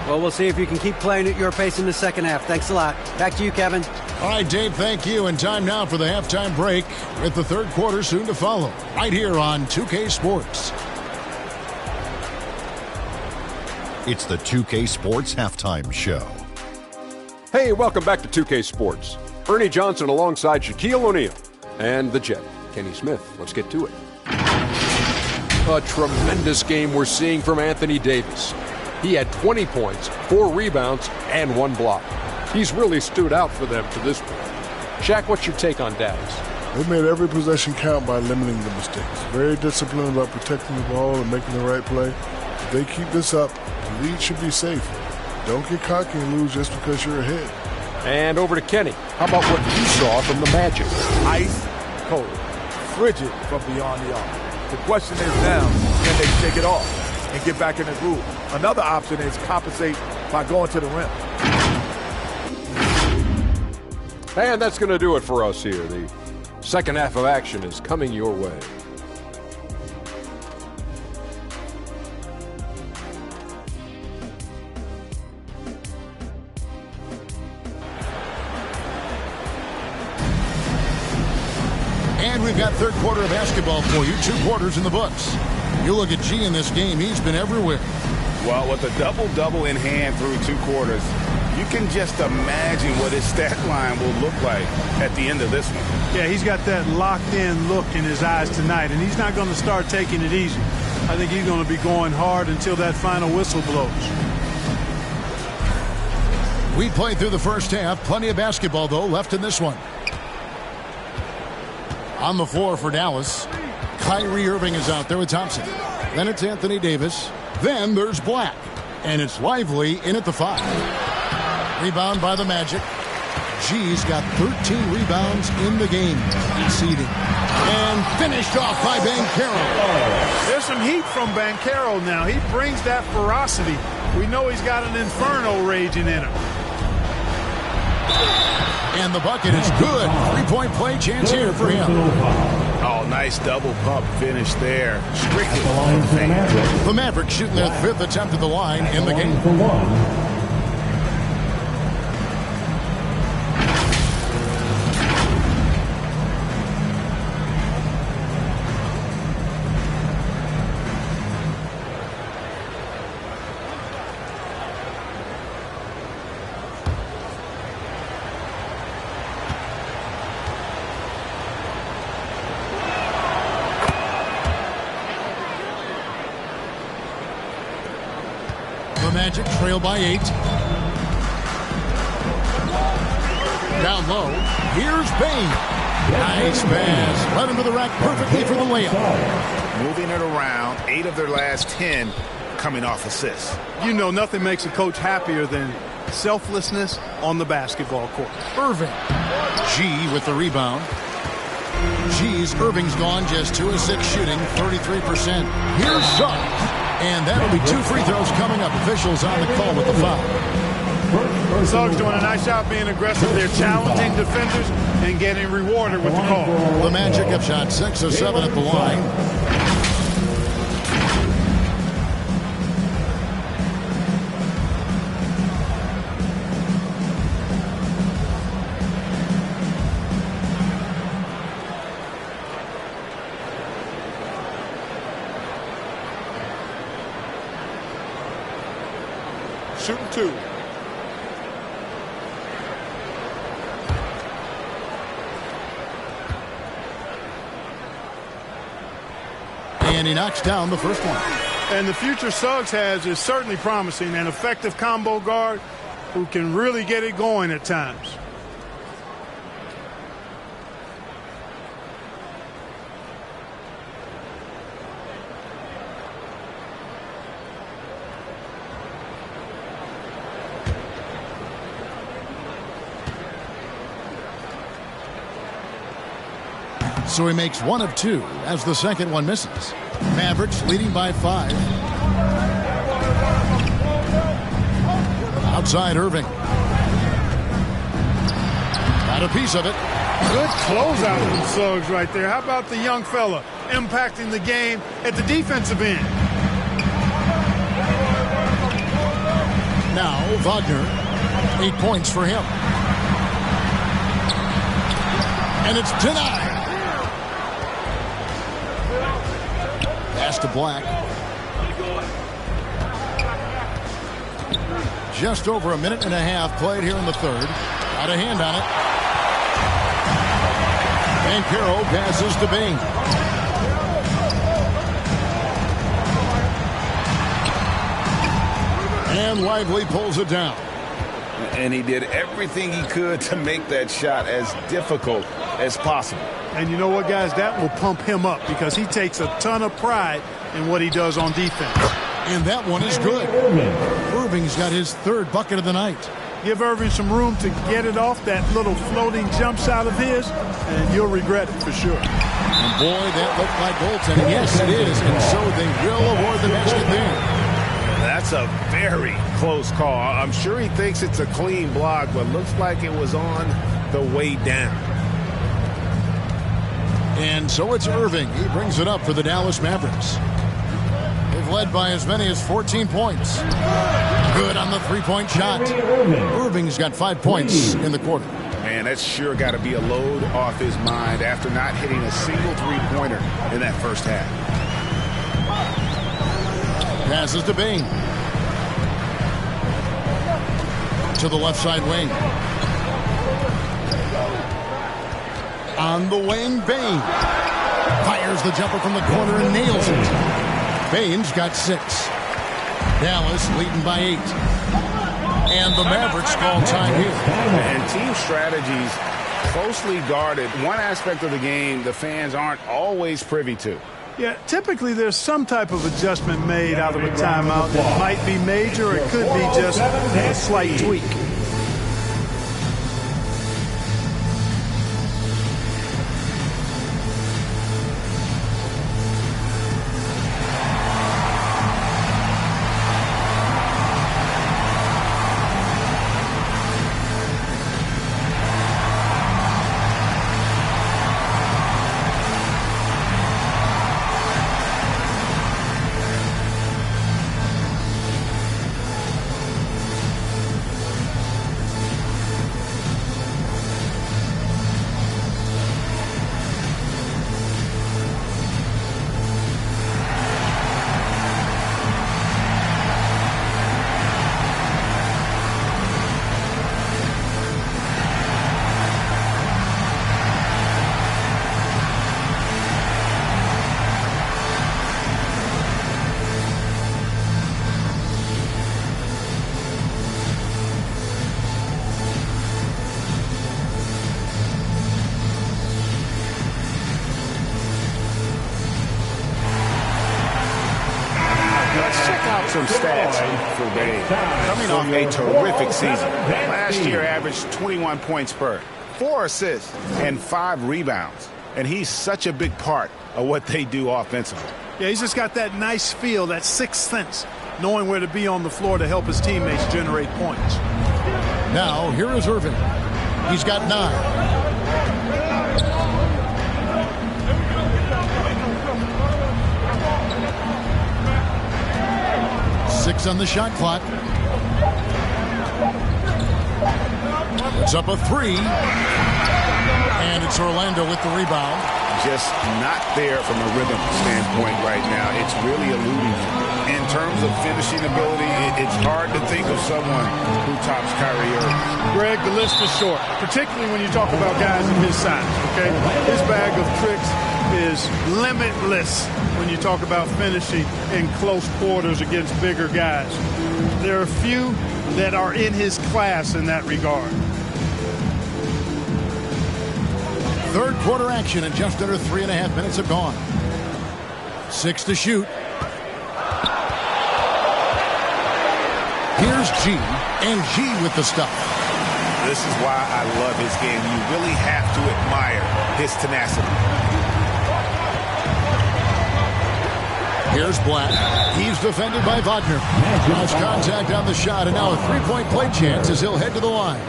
Well, we'll see if you can keep playing at your pace in the second half. Thanks a lot. Back to you, Kevin. All right, Dave, thank you. And time now for the halftime break with the third quarter soon to follow. Right here on 2K Sports. It's the 2K Sports Halftime Show. Hey, welcome back to 2K Sports. Ernie Johnson alongside Shaquille O'Neal and the Jet, Kenny Smith. Let's get to it. A tremendous game we're seeing from Anthony Davis. He had 20 points, 4 rebounds, and 1 block. He's really stood out for them to this point. Shaq, what's your take on Dallas? They made every possession count by limiting the mistakes. Very disciplined about protecting the ball and making the right play. If they keep this up, the lead should be safe. Don't get cocky and lose just because you're ahead. And over to Kenny. How about what you saw from the Magic? Ice cold, frigid from beyond the arc. The question is now, can they shake it off and get back in the groove? Another option is compensate by going to the rim. And that's going to do it for us here. The second half of action is coming your way. And we've got third quarter of basketball for you. 2 quarters in the books. You look at G in this game, he's been everywhere. Well, with a double-double in hand through 2 quarters, you can just imagine what his stat line will look like at the end of this one. Yeah, he's got that locked-in look in his eyes tonight, and he's not going to start taking it easy. I think he's going to be going hard until that final whistle blows. We played through the first half. Plenty of basketball, though, left in this one. On the floor for Dallas, Kyrie Irving is out there with Thompson. Then it's Anthony Davis. Then there's Black. And it's Lively in at the 5. Rebound by the Magic. G's got 13 rebounds in the game. Conceding. And finished off by Banchero. There's some heat from Banchero now. He brings that ferocity. We know he's got an inferno raging in him. And the bucket is good. 3-point play chance here for him. Oh, nice double pump finish there. Strictly the Mavericks shooting their 5th attempt at the line in the game. Magic trail by 8. Down low. Here's Bane. Nice pass. Led him to the rack perfectly for the layup. Moving it around. 8 of their last 10 coming off assists. You know, nothing makes a coach happier than selflessness on the basketball court. Irving. G with the rebound. Irving's gone just 2 of 6 shooting, 33%. Here's Suggs. And that'll be 2 free throws coming up. Officials on the call with the foul. Suggs doing a nice job being aggressive. They're challenging defenders and getting rewarded with the call. The Magic have shot 6 of 7 at the line. Shooting 2. And he knocks down the first one. And the future Suggs has is certainly promising. An effective combo guard who can really get it going at times. So he makes 1 of 2 as the second one misses. Mavericks leading by 5. Outside Irving. Got a piece of it. Good closeout from Suggs right there. How about the young fella impacting the game at the defensive end? Now Wagner. 8 points for him. And it's denied. Pass to Black. Just over a minute and a half played here in the third. Got a hand on it. Banchero passes to Bane. And Lively pulls it down. And he did everything he could to make that shot as difficult as possible. And you know what, guys? That will pump him up because he takes a ton of pride in what he does on defense. And that one is good. Irving's got his 3rd bucket of the night. Give Irving some room to get it off that little floating jump shot of his, and you'll regret it for sure. And boy, that looked like goaltending. Yes, it is. And so they will award the basket there. That's a very close call. I'm sure he thinks it's a clean block, but looks like it was on the way down. And so it's Irving. He brings it up for the Dallas Mavericks. They've led by as many as 14 points. Good on the 3-point shot. Irving's got 5 points in the quarter. Man, that's sure got to be a load off his mind after not hitting a single 3-pointer in that first half. Passes to Bane. To the left side wing. On the wing, Bane. Fires the jumper from the corner and nails it. Bane's got 6. Dallas leading by 8. And the Mavericks call time here. And team strategies closely guarded. One aspect of the game the fans aren't always privy to. Yeah, typically there's some type of adjustment made out of a timeout that might be major. It could be just a slight tweak. some stats for Bane. Coming off a terrific season. Last year averaged 21 points per, 4 assists, and 5 rebounds. And he's such a big part of what they do offensively. Yeah, he's just got that nice feel, that sixth sense, knowing where to be on the floor to help his teammates generate points. Now, here is Irving. He's got 9. 6 on the shot clock. It's up a 3. And it's Orlando with the rebound. Just not there from a rhythm standpoint right now. It's really eluding him. In terms of finishing ability, it's hard to think of someone who tops Kyrie Irving. Greg, the list is short, particularly when you talk about guys of his size, okay? His bag of tricks is limitless when you talk about finishing in close quarters against bigger guys. There are few that are in his class in that regard. Third quarter action, and just under 3.5 minutes have gone. 6 to shoot. Here's G, and G with the stuff. This is why I love his game. You really have to admire his tenacity. Here's Black. He's defended by Wagner. Lost contact on the shot, and now a three-point play chance as he'll head to the line.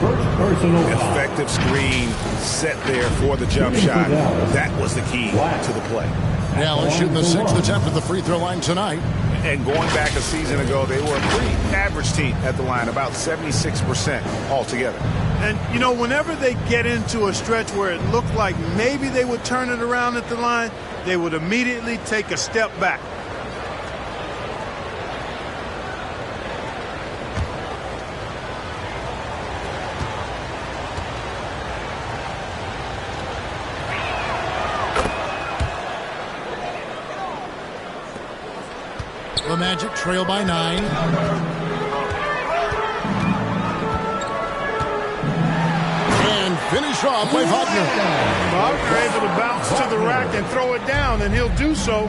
Effective screen set there for the jump shot. That was the key to the play. Dallas shooting the 6th attempt at the free throw line tonight. And going back a season ago, they were a pretty average team at the line, about 76% altogether. And, you know, whenever they get into a stretch where it looked like maybe they would turn it around at the line, they would immediately take a step back. The Magic trail by 9. And finish off by Wagner. Wagner able to bounce to the rack and throw it down, and he'll do so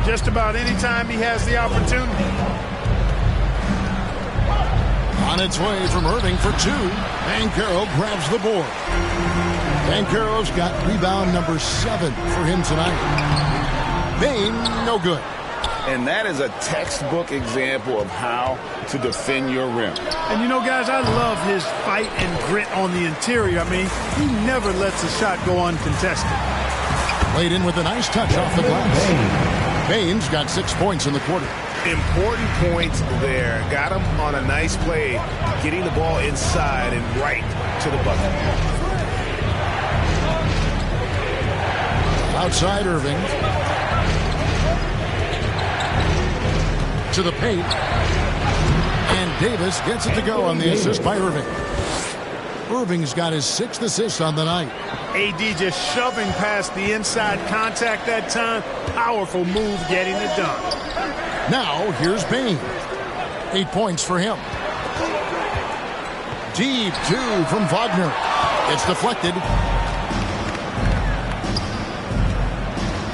just about any time he has the opportunity. On its way from Irving for 2. Banchero grabs the board. Banchero's got rebound number 7 for him tonight. Bane, no good. And that is a textbook example of how to defend your rim. And, you know, guys, I love his fight and grit on the interior. I mean, he never lets a shot go uncontested. Played in with a nice touch off the glass. Bane's got 6 points in the quarter. Important points there. Got him on a nice play, getting the ball inside and right to the bucket. Outside Irving. To the paint. And Davis gets it to go on the assist by Irving. Irving's got his 6th assist on the night. AD just shoving past the inside contact that time. Powerful move getting it done. Now here's Bane. 8 points for him. Deep 2 from Wagner. It's deflected.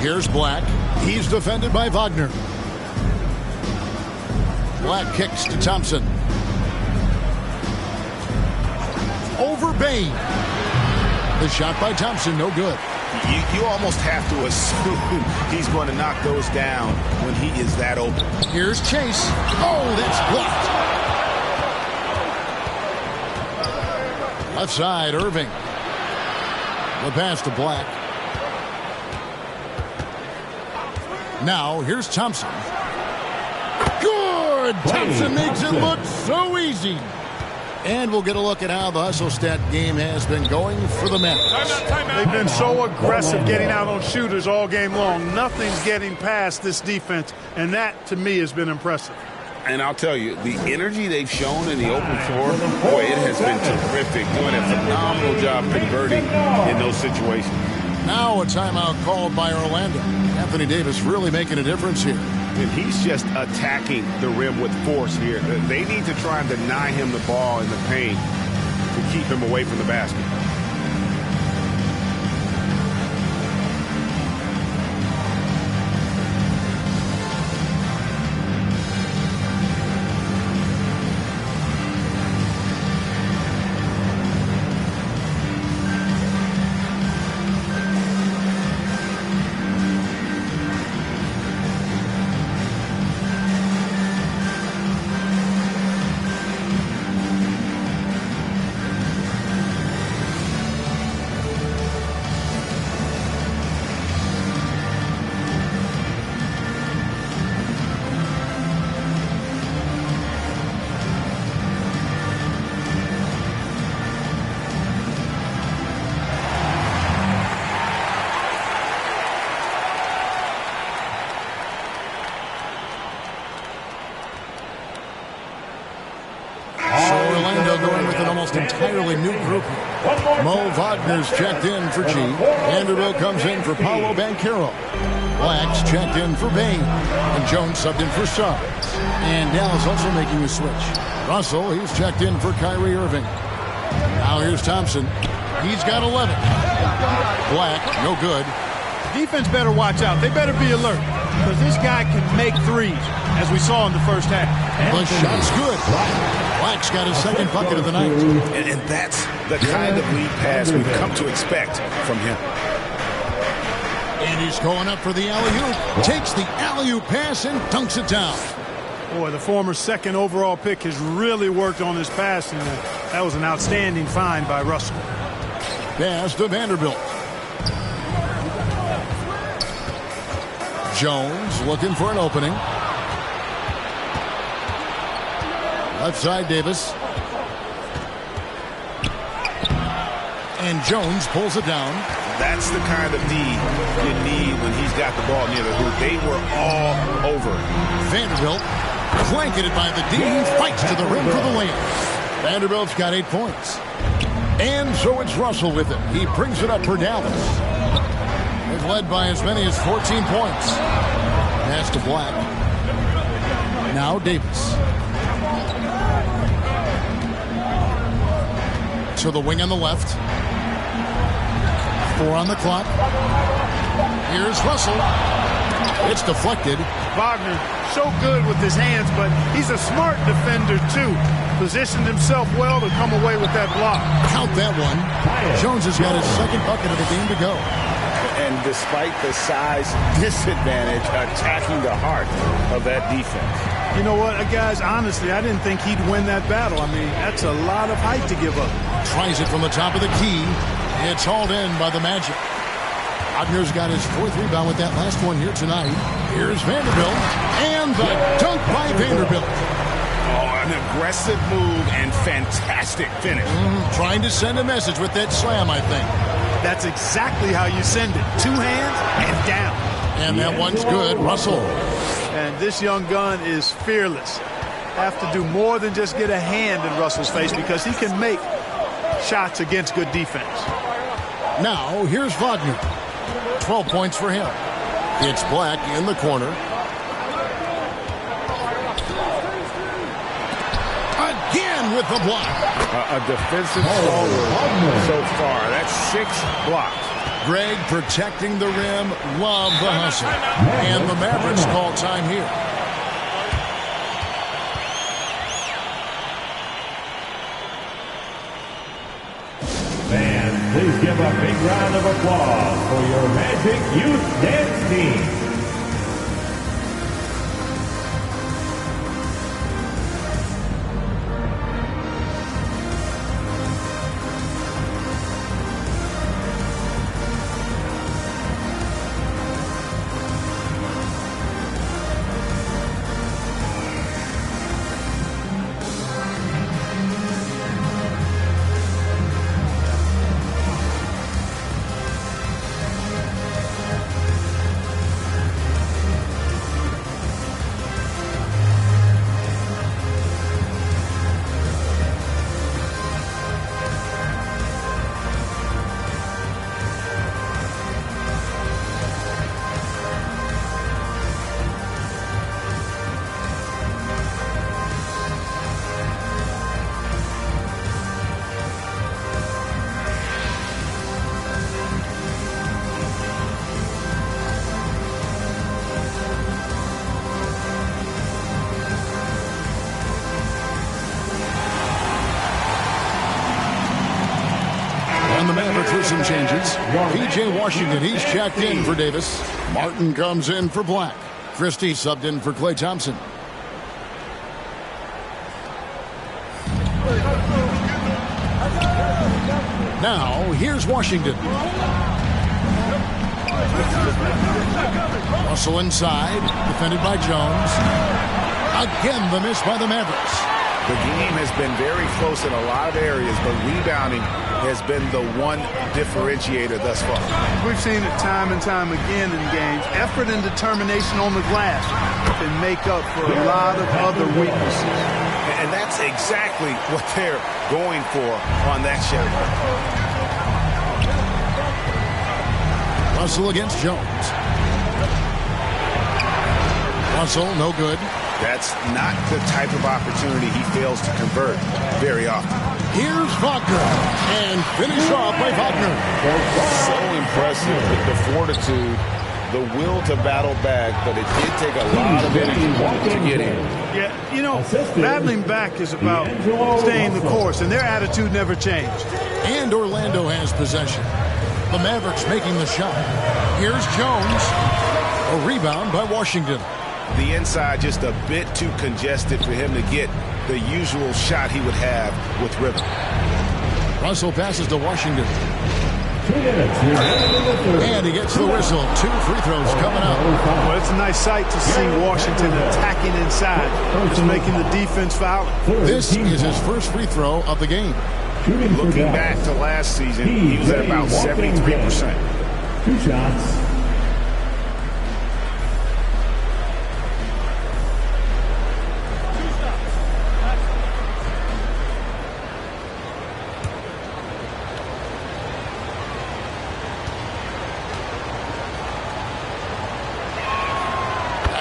Here's Black. He's defended by Wagner. Black kicks to Thompson. Over Bane. The shot by Thompson, no good. You almost have to assume he's going to knock those down when he is that open. Here's Chase. Oh, that's blocked. Left side, Irving. The pass to Black. Now, here's Thompson. Good! Thompson makes it look so easy. And we'll get a look at how the hustle stat game has been going for the Mavericks. They've been so aggressive getting out on shooters all game long. Nothing's getting past this defense, and that, to me, has been impressive. And I'll tell you, the energy they've shown in the open floor, boy, it has been terrific. Doing a phenomenal job converting in those situations. Now a timeout called by Orlando. Anthony Davis really making a difference here. And he's just attacking the rim with force here. They need to try and deny him the ball in the paint to keep him away from the basket. And they'll go in with an almost entirely new group. Mo Wagner's checked in for G. Vanderbilt comes in for Paolo Banchero. Black's checked in for Bain. And Jones subbed in for Suggs. And Dallas also making a switch. Russell, he's checked in for Kyrie Irving. Now here's Thompson. He's got 11. Black, no good. Defense better watch out. They better be alert because this guy can make threes, as we saw in the first half. The shot's good. Black's got his second bucket of the night. And that's the kind of lead pass we've come to expect from him. And he's going up for the alley-oop. Takes the alley-oop pass and dunks it down. Boy, the former second overall pick has really worked on his passing. That was an outstanding find by Russell. Pass to Vanderbilt. Jones looking for an opening. Left side, Davis. And Jones pulls it down. That's the kind of D you need when he's got the ball near the hoop. They were all over. Vanderbilt blanketed by the D. Fights to the rim for the layup. Vanderbilt's got 8 points. And so it's Russell with it. He brings it up for Dallas. They've led by as many as 14 points. Pass to Black. Now Davis. To the wing on the left. 4 on the clock. Here's Russell. It's deflected. Wagner, so good with his hands, but he's a smart defender, too. Positioned himself well to come away with that block. Count that one. Jones has got his second bucket of the game to go. And despite the size disadvantage, attacking the heart of that defense. You know what, guys, honestly, I didn't think he'd win that battle. I mean, that's a lot of height to give up. Tries it from the top of the key. It's hauled in by the Magic. Wagner's got his 4th rebound with that last one here tonight. Here's Vanderbilt. And the dunk by Vanderbilt. Oh, an aggressive move and fantastic finish. Trying to send a message with that slam, I think. That's exactly how you send it. 2 hands and down. And that one's good. Russell. And this young gun is fearless. Have to do more than just get a hand in Russell's face because he can make shots against good defense. Now, here's Wagner. 12 points for him. It's Black in the corner. Again with the block. A defensive stalwart so far. That's 6 blocks. Greg protecting the rim. Love the hustle. And the Mavericks call time here. Fans, please give a big round of applause for your Magic Youth Dance Team. And the Mavericks with some changes. P.J. Washington, he's checked in for Davis. Martin comes in for Black. Christie subbed in for Klay Thompson. Now, here's Washington. Russell inside, defended by Jones. Again, the miss by the Mavericks. The game has been very close in a lot of areas, but rebounding has been the one differentiator thus far. We've seen it time and time again in games. Effort and determination on the glass can make up for a lot of other weaknesses. And that's exactly what they're going for on that shot. Russell against Jones. Russell, no good. That's not the type of opportunity he fails to convert very often. Here's Wagner, and finished off by Wagner. So impressive, the fortitude, the will to battle back, but it did take a lot of energy to get in. Yeah, you know, battling back is about staying the course, and their attitude never changed. And Orlando has possession. The Mavericks making the shot. Here's Jones. A rebound by Washington. The inside just a bit too congested for him to get the usual shot he would have with rhythm. Russell passes to Washington. And he gets the whistle. 2 free throws coming up. Well, it's a nice sight to see Washington attacking inside, just making the defense foul. This is his first free throw of the game. Looking back to last season, he was at about 73%. 2 shots.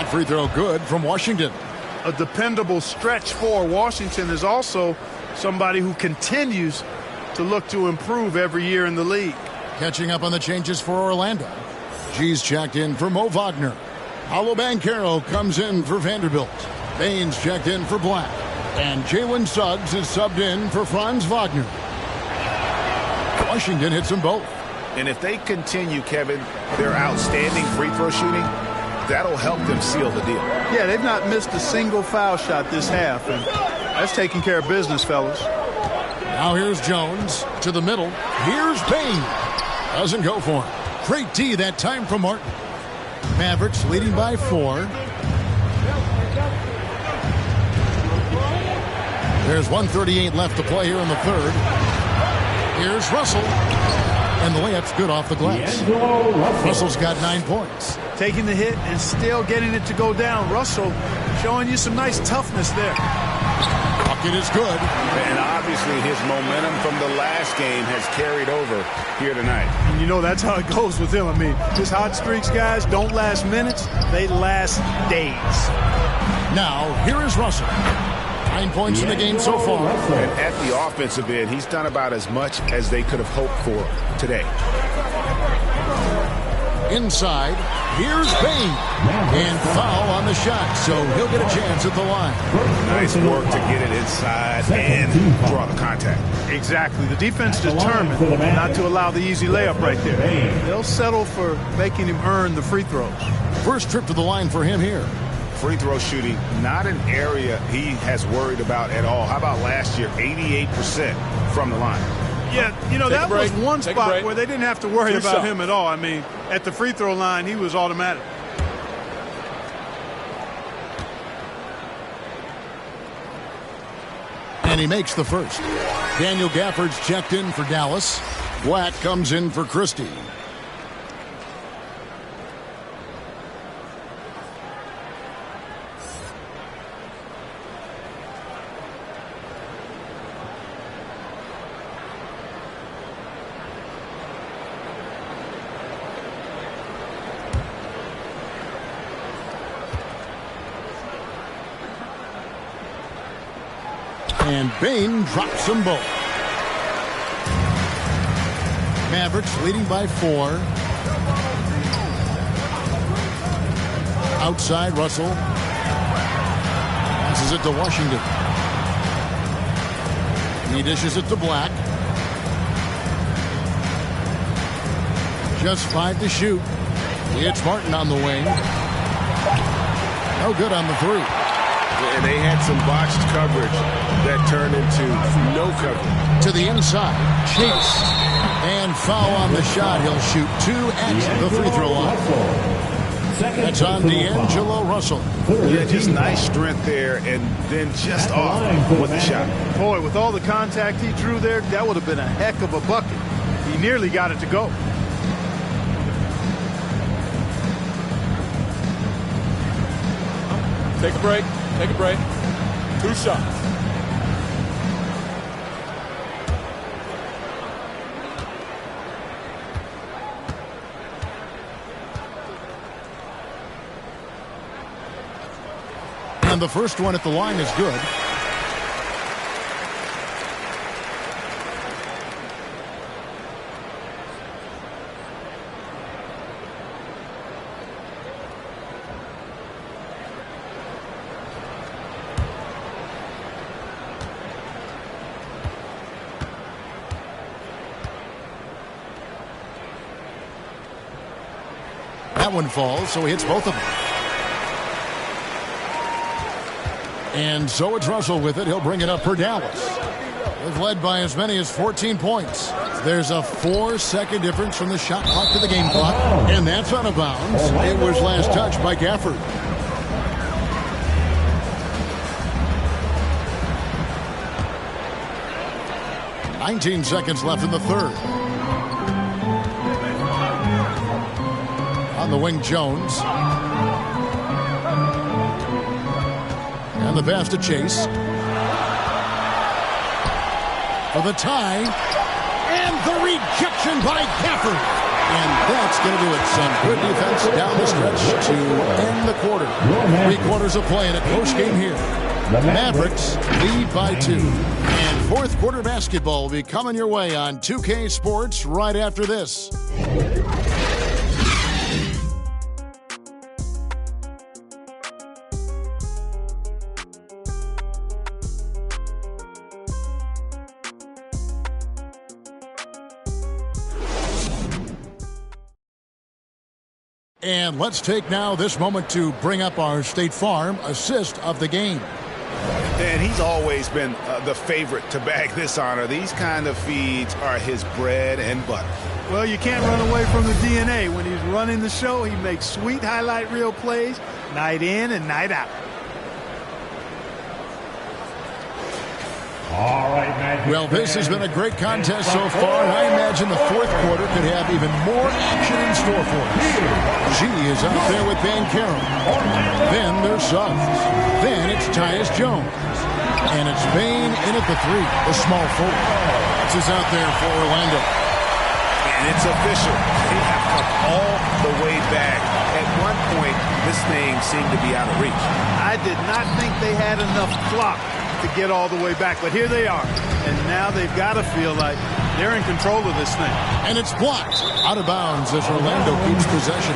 Free throw good from Washington. A dependable stretch for Washington is also somebody who continues to look to improve every year in the league. Catching up on the changes for Orlando. G's checked in for Mo Wagner. Paolo Banchero comes in for Vanderbilt. Baines checked in for Black. And Jalen Suggs is subbed in for Franz Wagner. Washington hits them both. And if they continue, Kevin, their outstanding free throw shooting, that'll help them seal the deal. Yeah, they've not missed a single foul shot this half, and that's taking care of business, fellas. Now here's Jones to the middle. Here's Payne. Doesn't go for him. Great D that time from Martin. Mavericks leading by 4. There's 1:38 left to play here in the third. Here's Russell. And the layup's good off the glass. Russell's got 9 points. Taking the hit and still getting it to go down. Russell showing you some nice toughness there. Bucket is good. And obviously his momentum from the last game has carried over here tonight. And you know that's how it goes with him. I mean, his hot streaks, guys, don't last minutes. They last days. Now, here is Russell. 9 points in the game so far. And at the offensive end, he's done about as much as they could have hoped for today. Inside, here's Payne. And foul on the shot, so he'll get a chance at the line. Nice work to get it inside and draw the contact. Exactly. The defense determined not to allow the easy layup right there. They'll settle for making him earn the free throws. First trip to the line for him here. Free throw shooting, not an area he has worried about at all. How about last year, 88% from the line? Yeah, you know, that was one spot where they didn't have to worry about him at all. I mean, at the free throw line, he was automatic. And he makes the first. Daniel Gafford's checked in for Dallas. Black comes in for Christie. And Bain drops them both. Mavericks leading by 4. Outside, Russell. Passes it to Washington. He dishes it to Black. Just 5 to shoot. It's Martin on the wing. No good on the 3. And they had some botched coverage that turned into no coverage. To the inside, Chase. And foul on the shot. He'll shoot 2 at the free throw line. That's on D'Angelo Russell. Yeah, just nice strength there and then just off with the shot. Boy, with all the contact he drew there, that would have been a heck of a bucket. He nearly got it to go. Take a break. Take a break. 2 shots. And the first one at the line is good. That one falls, so he hits both of them. And so it's Russell with it. He'll bring it up for Dallas. They've led by as many as 14 points. There's a 4-second difference from the shot clock to the game clock, and that's out of bounds. It was last touched by Gafford. "19 seconds left in the third. On the wing, Jones. And the pass to Chase. For the tie. And the rejection by Gafford. And that's going to do it. Some good defense down the stretch to end the quarter. 3 quarters of play in a close game here. The Mavericks lead by 2. And fourth quarter basketball will be coming your way on 2K Sports right after this. And let's take now this moment to bring up our State Farm assist of the game. And he's always been the favorite to bag this honor. These kind of feeds are his bread and butter. Well, you can't run away from the DNA. When he's running the show, he makes sweet highlight reel plays night in and night out. All right, Magic. Well, this has been a great contest so far, and I imagine the fourth quarter could have even more action in store for us. G is out there with Banchero. Then there's Suggs. Then it's Tyus Jones. And it's Bane in at the 3, the small forward. This is out there for Orlando. And it's official. They have come all the way back. At one point, this thing seemed to be out of reach. I did not think they had enough clock to get all the way back, but here they are. And now they've got to feel like they're in control of this thing. And it's blocked. Out of bounds as Orlando keeps possession.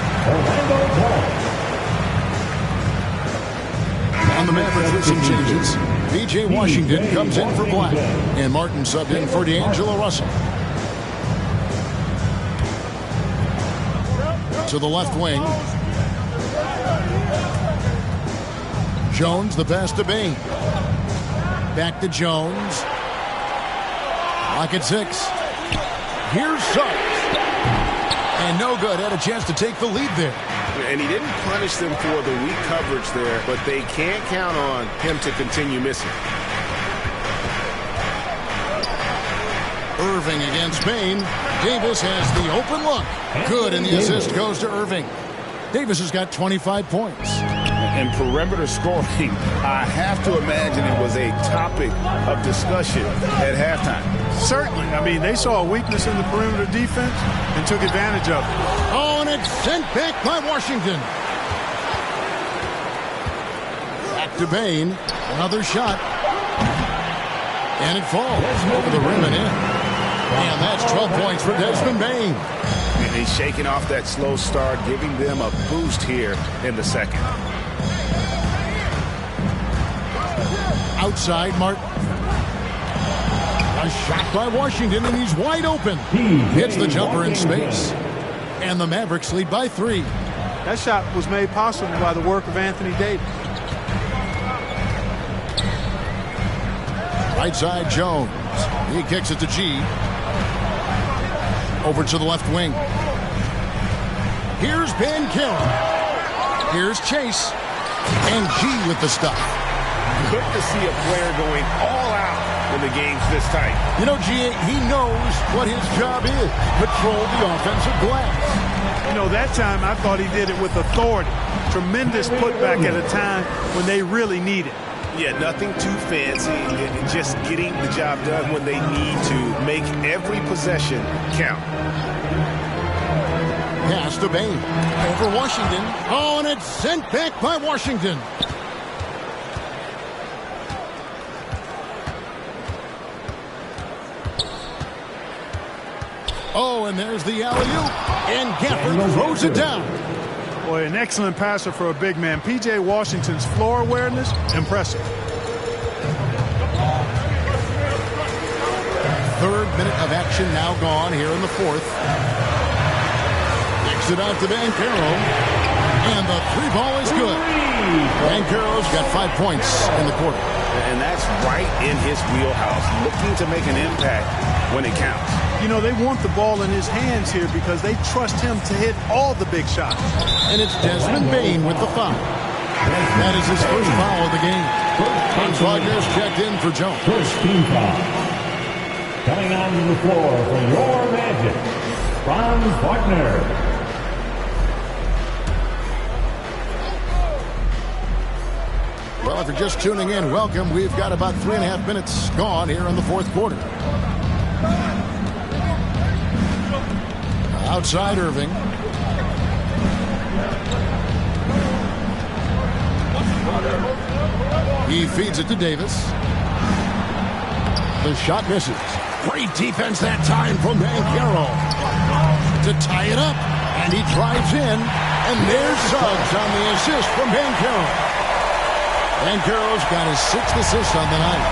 On the Mavericks with some changes. P.J. Washington comes in for Black. And Martin subbed in for D'Angelo Russell. To the left wing. Jones, the pass to Bane. Back to Jones. Lock at 6. Here's Suggs. And no good. Had a chance to take the lead there. And he didn't punish them for the weak coverage there, but they can't count on him to continue missing. Irving against Bane. Davis has the open look. Good, and the assist goes to Irving. Davis has got 25 points. And perimeter scoring, I have to imagine it was a topic of discussion at halftime. Certainly. I mean, they saw a weakness in the perimeter defense and took advantage of it. Oh, and it's sent back by Washington. Back to Bane. Another shot. And it falls over the rim and in. And that's 12 points for Desmond Bane. And he's shaking off that slow start, giving them a boost here in the second. Outside, Martin. A shot by Washington, and he's wide open. Hits the jumper in space. And the Mavericks lead by 3. That shot was made possible by the work of Anthony Davis. Right side, Jones. He kicks it to G. Over to the left wing. Here's Banchero. Here's Chase. And G with the stuff. Good to see a player going all out when the game's this tight. You know, G, he knows what his job is. Patrol the offensive glass. You know, that time I thought he did it with authority. Tremendous putback at a time when they really need it. Yeah, nothing too fancy. Just getting the job done when they need to. Make every possession count. Pass to Bane. Over Washington. Oh, and it's sent back by Washington. Oh, and there's the alley-oop. And Gafford throws it down. Boy, an excellent passer for a big man. P.J. Washington's floor awareness, impressive. Third minute of action now gone here in the fourth. Kicks it out to Banchero. And the three ball is good. Banchero's got 5 points in the quarter. And that's right in his wheelhouse, looking to make an impact when it counts. You know, they want the ball in his hands here because they trust him to hit all the big shots. And it's Desmond Bane with the foul. That is his first foul of the game. Franz Wagner's checked in for Jones. First team foul. Coming onto the floor for your Magic, Franz Wagner. Well, if you're just tuning in, welcome. We've got about 3.5 minutes gone here in the fourth quarter. Outside Irving. He feeds it to Davis. The shot misses. Great defense that time from Banchero to tie it up. And he drives in. And there's Suggs on the assist from Banchero. Banchero's got his 6th assist on the night.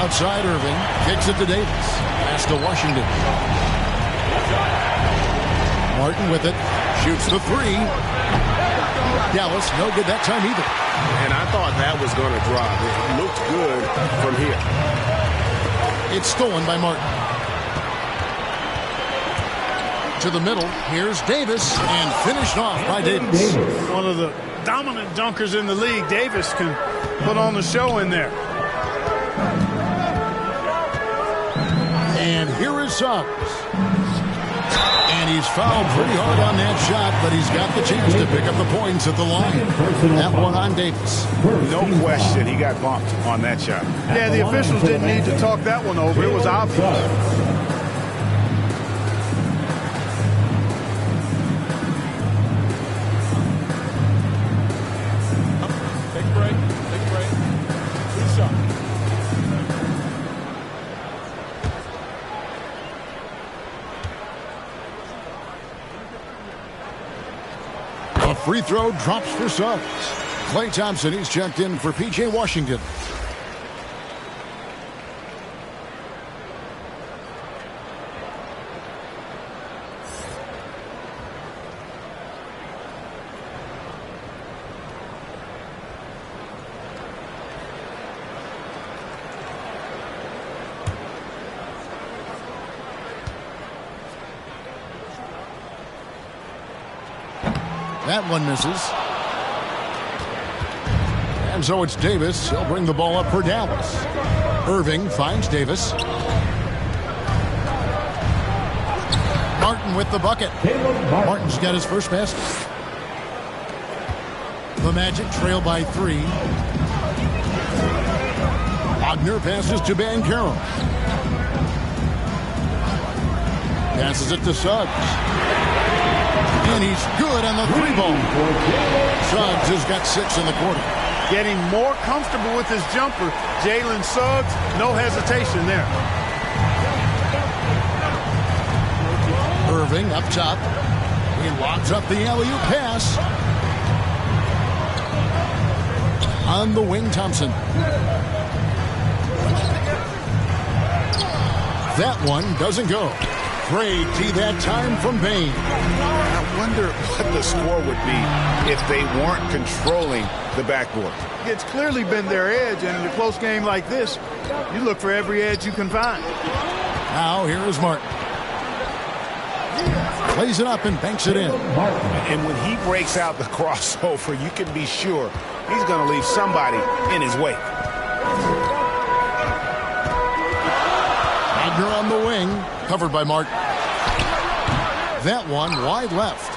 Outside Irving. Kicks it to Davis. Pass to Washington. Martin with it. Shoots the three. Dallas, no good that time either. And I thought that was going to drop. It looked good from here. It's stolen by Martin. To the middle. Here's Davis. And finished off by Davis. One of the dominant dunkers in the league. Davis can put on the show in there. And here is Suggs. And he's fouled pretty hard on that shot, but he's got the chance to pick up the points at the line. That one on Davis. No question, he got bumped on that shot. Yeah, the officials didn't need to talk that one over. It was obvious. Free throw drops for Suggs. Klay Thompson, he's checked in for P.J. Washington. That one misses. And so it's Davis. He'll bring the ball up for Dallas. Irving finds Davis. Martin with the bucket. Martin's got his first basket. The Magic trail by 3. Wagner passes to Banchero. Passes it to Suggs. And he's good on the 3-ball. Suggs has got 6 in the quarter. Getting more comfortable with his jumper. Jalen Suggs, no hesitation there. Irving up top. He lobs up the alley-oop pass. On the wing, Thompson. That one doesn't go. Great D that time from Bane. I wonder what the score would be if they weren't controlling the backboard. It's clearly been their edge, and in a close game like this, you look for every edge you can find. Now here is Martin. Plays it up and banks it in. And when he breaks out the crossover, you can be sure he's going to leave somebody in his wake. Wagner on the wing, covered by Martin. That one wide left.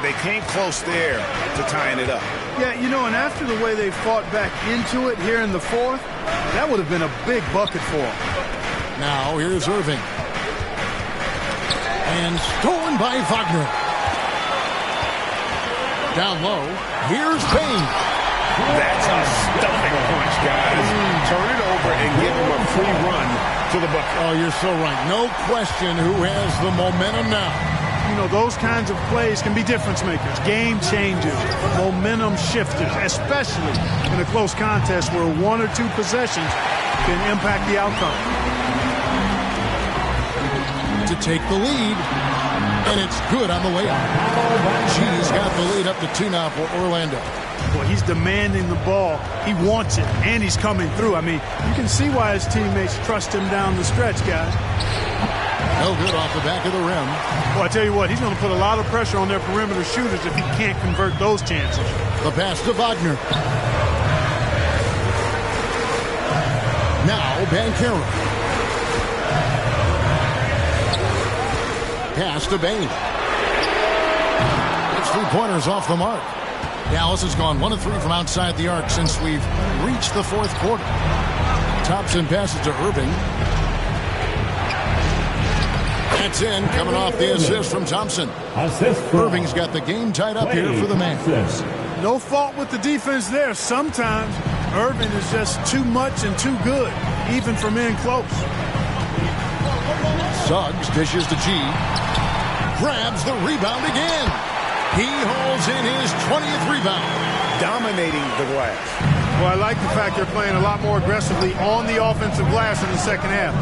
They came close there to tying it up. Yeah, you know, and after the way they fought back into it here in the fourth, that would have been a big bucket for them. Now here's Irving. And stolen by Wagner. Down low, here's Bane. That's a stomach punch, guys. Turn it over and give him a free run to to the bucket. Oh, you're so right. No question who has the momentum now. You know, those kinds of plays can be difference makers, game changers, momentum shifters, especially in a close contest where 1 or 2 possessions can impact the outcome. To take the lead, and it's good on the way up. G's got the lead up to 2 now for Orlando. Well, he's demanding the ball. He wants it, and he's coming through. I mean, you can see why his teammates trust him down the stretch, guys. No good off the back of the rim. Well, I tell you what, he's going to put a lot of pressure on their perimeter shooters if he can't convert those chances. The pass to Wagner. Now, Banchero. Pass to Bane. It's 3-pointers off the mark. Dallas has gone 1 of 3 from outside the arc since we've reached the 4th quarter. Thompson passes to Irving. That's in, coming off the assist from Thompson. Irving's got the game tied up here for the Mavs. No fault with the defense there. Sometimes Irving is just too much and too good, even from in close. Suggs dishes to G. Grabs the rebound again. He holds in his 20th rebound. Dominating the glass. Well, I like the fact they're playing a lot more aggressively on the offensive glass in the second half.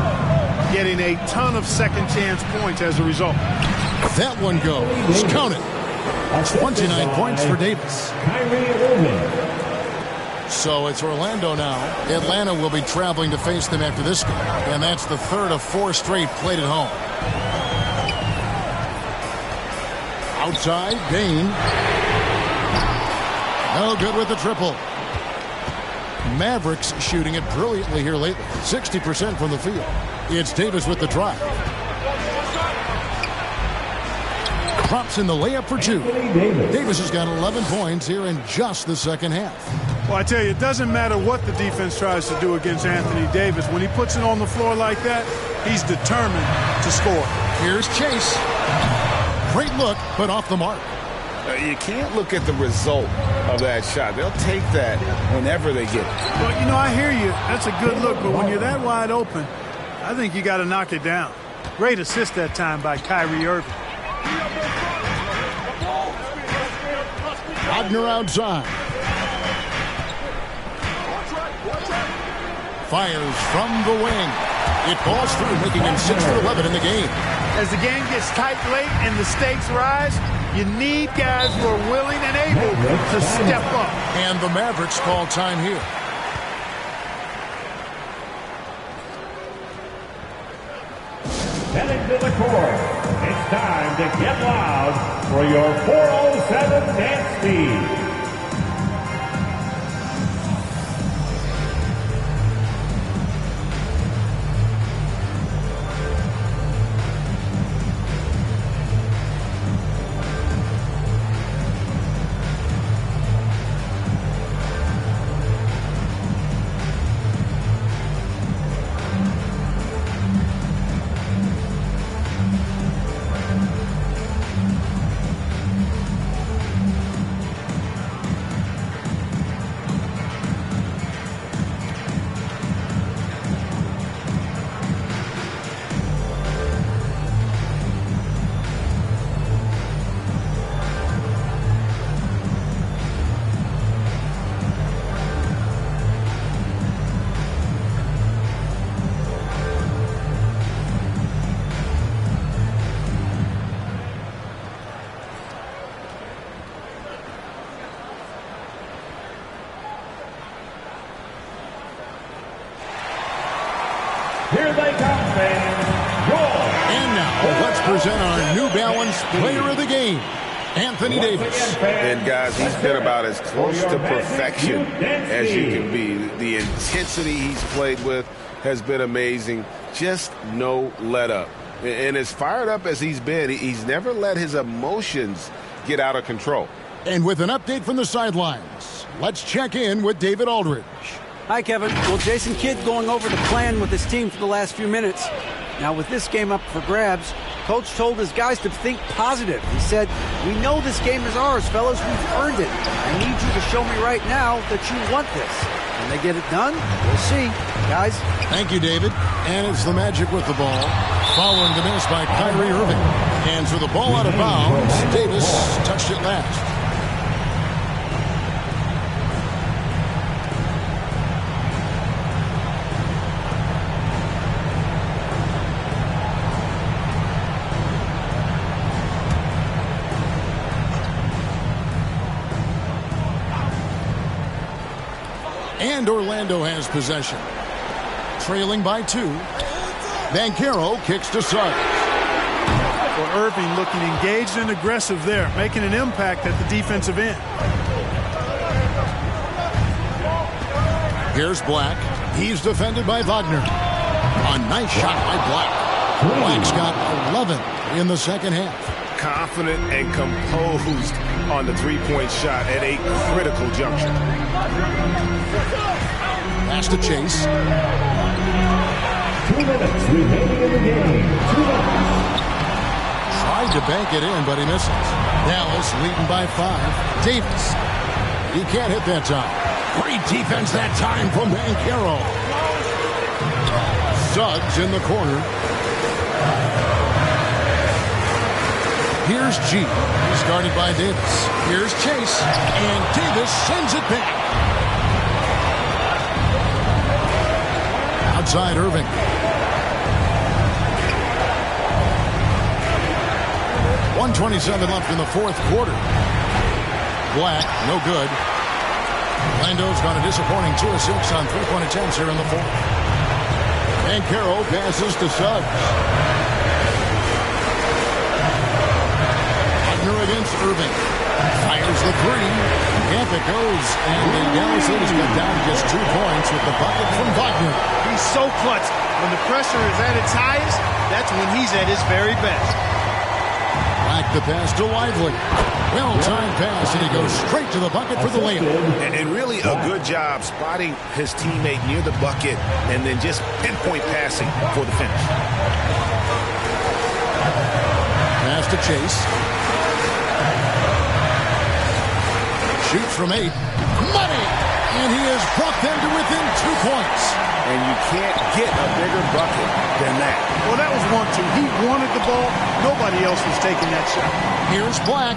Getting a ton of second chance points as a result. That one goes. Count it. 29 points for Davis. So it's Orlando now. Atlanta will be traveling to face them after this game. And that's the 3rd of 4 straight played at home. Outside, Bane. No good with the triple. Mavericks shooting it brilliantly here lately. 60% from the field. It's Davis with the drive. Drops in the layup for 2. Davis has got 11 points here in just the second half. Well, I tell you, it doesn't matter what the defense tries to do against Anthony Davis. When he puts it on the floor like that, he's determined to score. Here's Chase. Great look, but off the mark. You can't look at the result of that shot. They'll take that whenever they get it. Well, you know, I hear you. That's a good look, but when you're that wide open, I think you got to knock it down. Great assist that time by Kyrie Irving. Wagner outside. Fires from the wing. It falls through, making him 6 for 11 in the game. As the game gets tight late and the stakes rise, you need guys who are willing and able to step up. And the Mavericks call time here. Heading to the court, it's time to get loud for your 407 dance speed. Here they come, fans. And now, let's present our New Balance Player of the Game, Anthony Davis. And, guys, he's been about as close to perfection as you can be. The intensity he's played with has been amazing. Just no let-up. And as fired up as he's been, he's never let his emotions get out of control. And with an update from the sidelines, let's check in with David Aldridge. Hi, Kevin. Well, Jason Kidd going over the plan with his team for the last few minutes. Now, with this game up for grabs, Coach told his guys to think positive. He said, "We know this game is ours, fellas. We've earned it. I need you to show me right now that you want this." Can they get it done? We'll see, guys. Thank you, David. And it's the Magic with the ball, following the miss by Kyrie Irving. And for the ball out of bounds, Davis touched it last. And Orlando has possession. Trailing by 2. Banchero kicks to Suggs. Well, Irving looking engaged and aggressive there, making an impact at the defensive end. Here's Black. He's defended by Wagner. A nice shot by Black. Black's got 11 in the second half. Confident and composed on the three-point shot at a critical juncture. Pass to Chase. 2 minutes remaining in the game. 2 minutes. Tried to bank it in, but he misses. Dallas leading by 5. Davis. He can't hit that time. Great defense that time from Banchero. Suggs in the corner. Here's G. He's guarded by Davis. Here's Chase. And Davis sends it back. Outside Irving. .127 left in the fourth quarter. Black, no good. Orlando's got a disappointing 2 of 6 on three-point attempts here in the fourth. Banchero passes to Suggs. Against Irving. Fires the 3. Camp it goes. And the Dallas Leaders cut down to just 2 points with the bucket from Wagner. He's so clutch. When the pressure is at its highest, that's when he's at his very best. Back the pass to Lively. Well-timed pass, and he goes straight to the bucket for the layup. And really a good job spotting his teammate near the bucket and then just pinpoint passing for the finish. Pass to Chase. Shoots from 8. Money! And he has brought them to within 2 points. And you can't get a bigger bucket than that. Well, that was 1-2. He wanted the ball. Nobody else was taking that shot. Here's Black.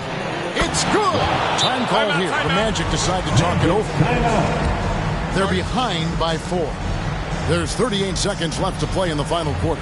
It's good. Time called here. The Magic decide to talk it over. They're behind by 4. There's 38 seconds left to play in the final quarter.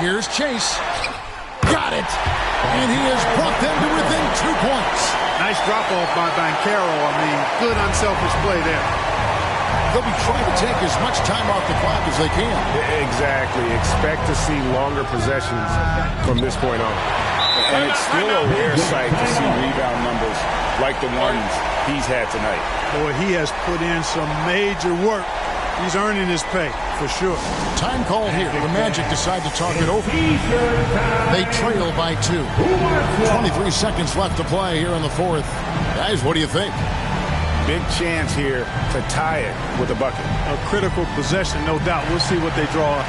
Here's Chase. Got it. And he has brought them to within 2 points. Nice drop-off by Banchero. I mean, good unselfish play there. They'll be trying to take as much time off the clock as they can. Exactly. Expect to see longer possessions from this point on. And it's still a rare sight to see rebound numbers like the ones he's had tonight. Boy, he has put in some major work. He's earning his pay, for sure. Time call here. The Magic decide to talk it over. They trail by 2. 23 seconds left to play here in the fourth. Guys, what do you think? Big chance here to tie it with a bucket. A critical possession, no doubt. We'll see what they draw.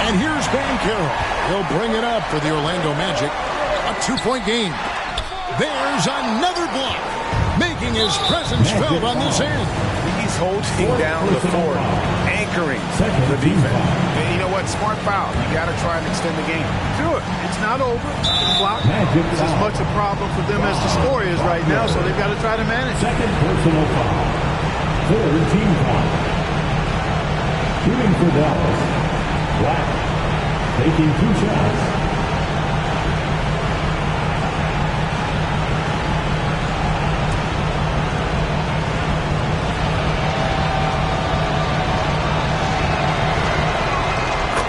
And here's Banchero. He'll bring it up for the Orlando Magic. A 2-point game. There's another block, making his presence felt on this end. He's holding down the fort, anchoring the defense. And you know what? Smart foul. You got to try and extend the game. Do it. It's not over. The clock is as much a problem for them as the score is right now, so they've got to try to manage. Second personal foul. Third team foul. Shooting for Dallas. Black. Taking 2 shots.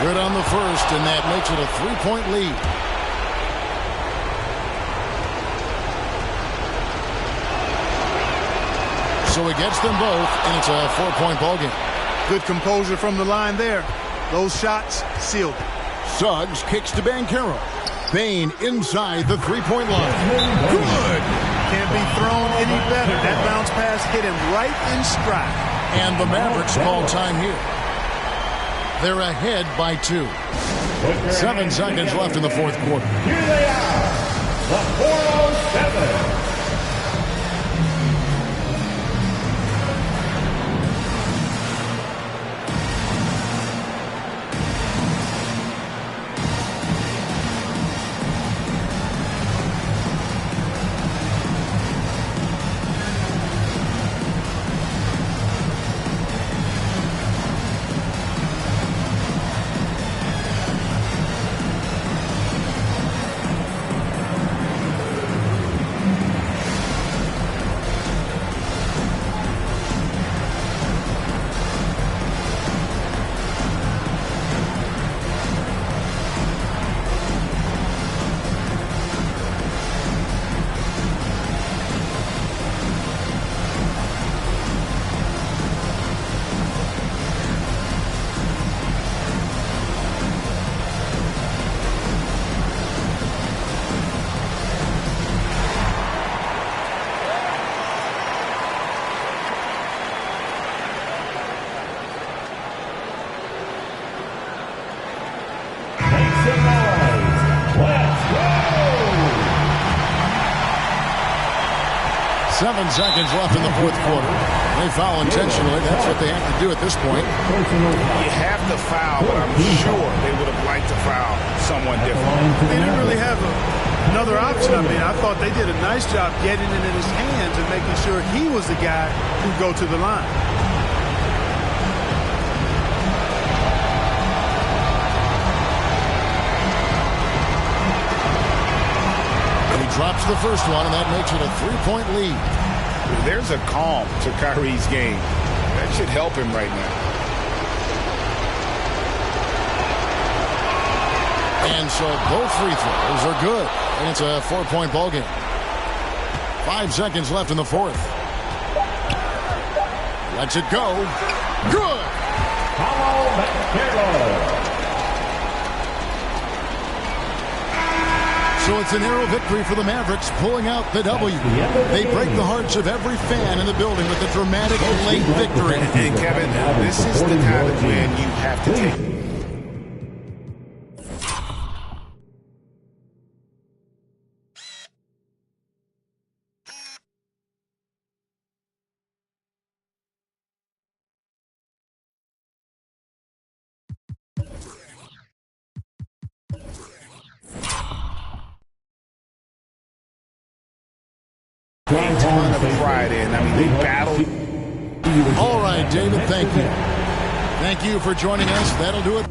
Good on the first, and that makes it a 3-point lead. So he gets them both, and it's a 4-point ballgame. Good composure from the line there. Those shots sealed it. Suggs kicks to Banchero. Bane inside the 3-point line. Good! Can't be thrown any better. That bounce pass hit him right in stride. And the Mavericks call time here. They're ahead by 2. 7 seconds left in the fourth quarter. Here they are, the 407. Seconds left in the fourth quarter. They foul intentionally. That's what they have to do at this point. You have to foul, but I'm sure they would have liked to foul someone different. They didn't really have another option. I mean, I thought they did a nice job getting it in his hands and making sure he was the guy who'd go to the line. He drops the first one, and that makes it a 3-point lead. There's a calm to Kyrie's game. That should help him right now. And so both free throws are good. And it's a 4-point ball game. 5 seconds left in the fourth. Lets it go. Good! Paolo Banchero. So it's a narrow victory for the Mavericks, pulling out the W. They break the hearts of every fan in the building with a dramatic late victory. And Kevin, this is the kind of win you have to take. and I mean, they battled. All right, David, thank you. Thank you for joining us. That'll do it.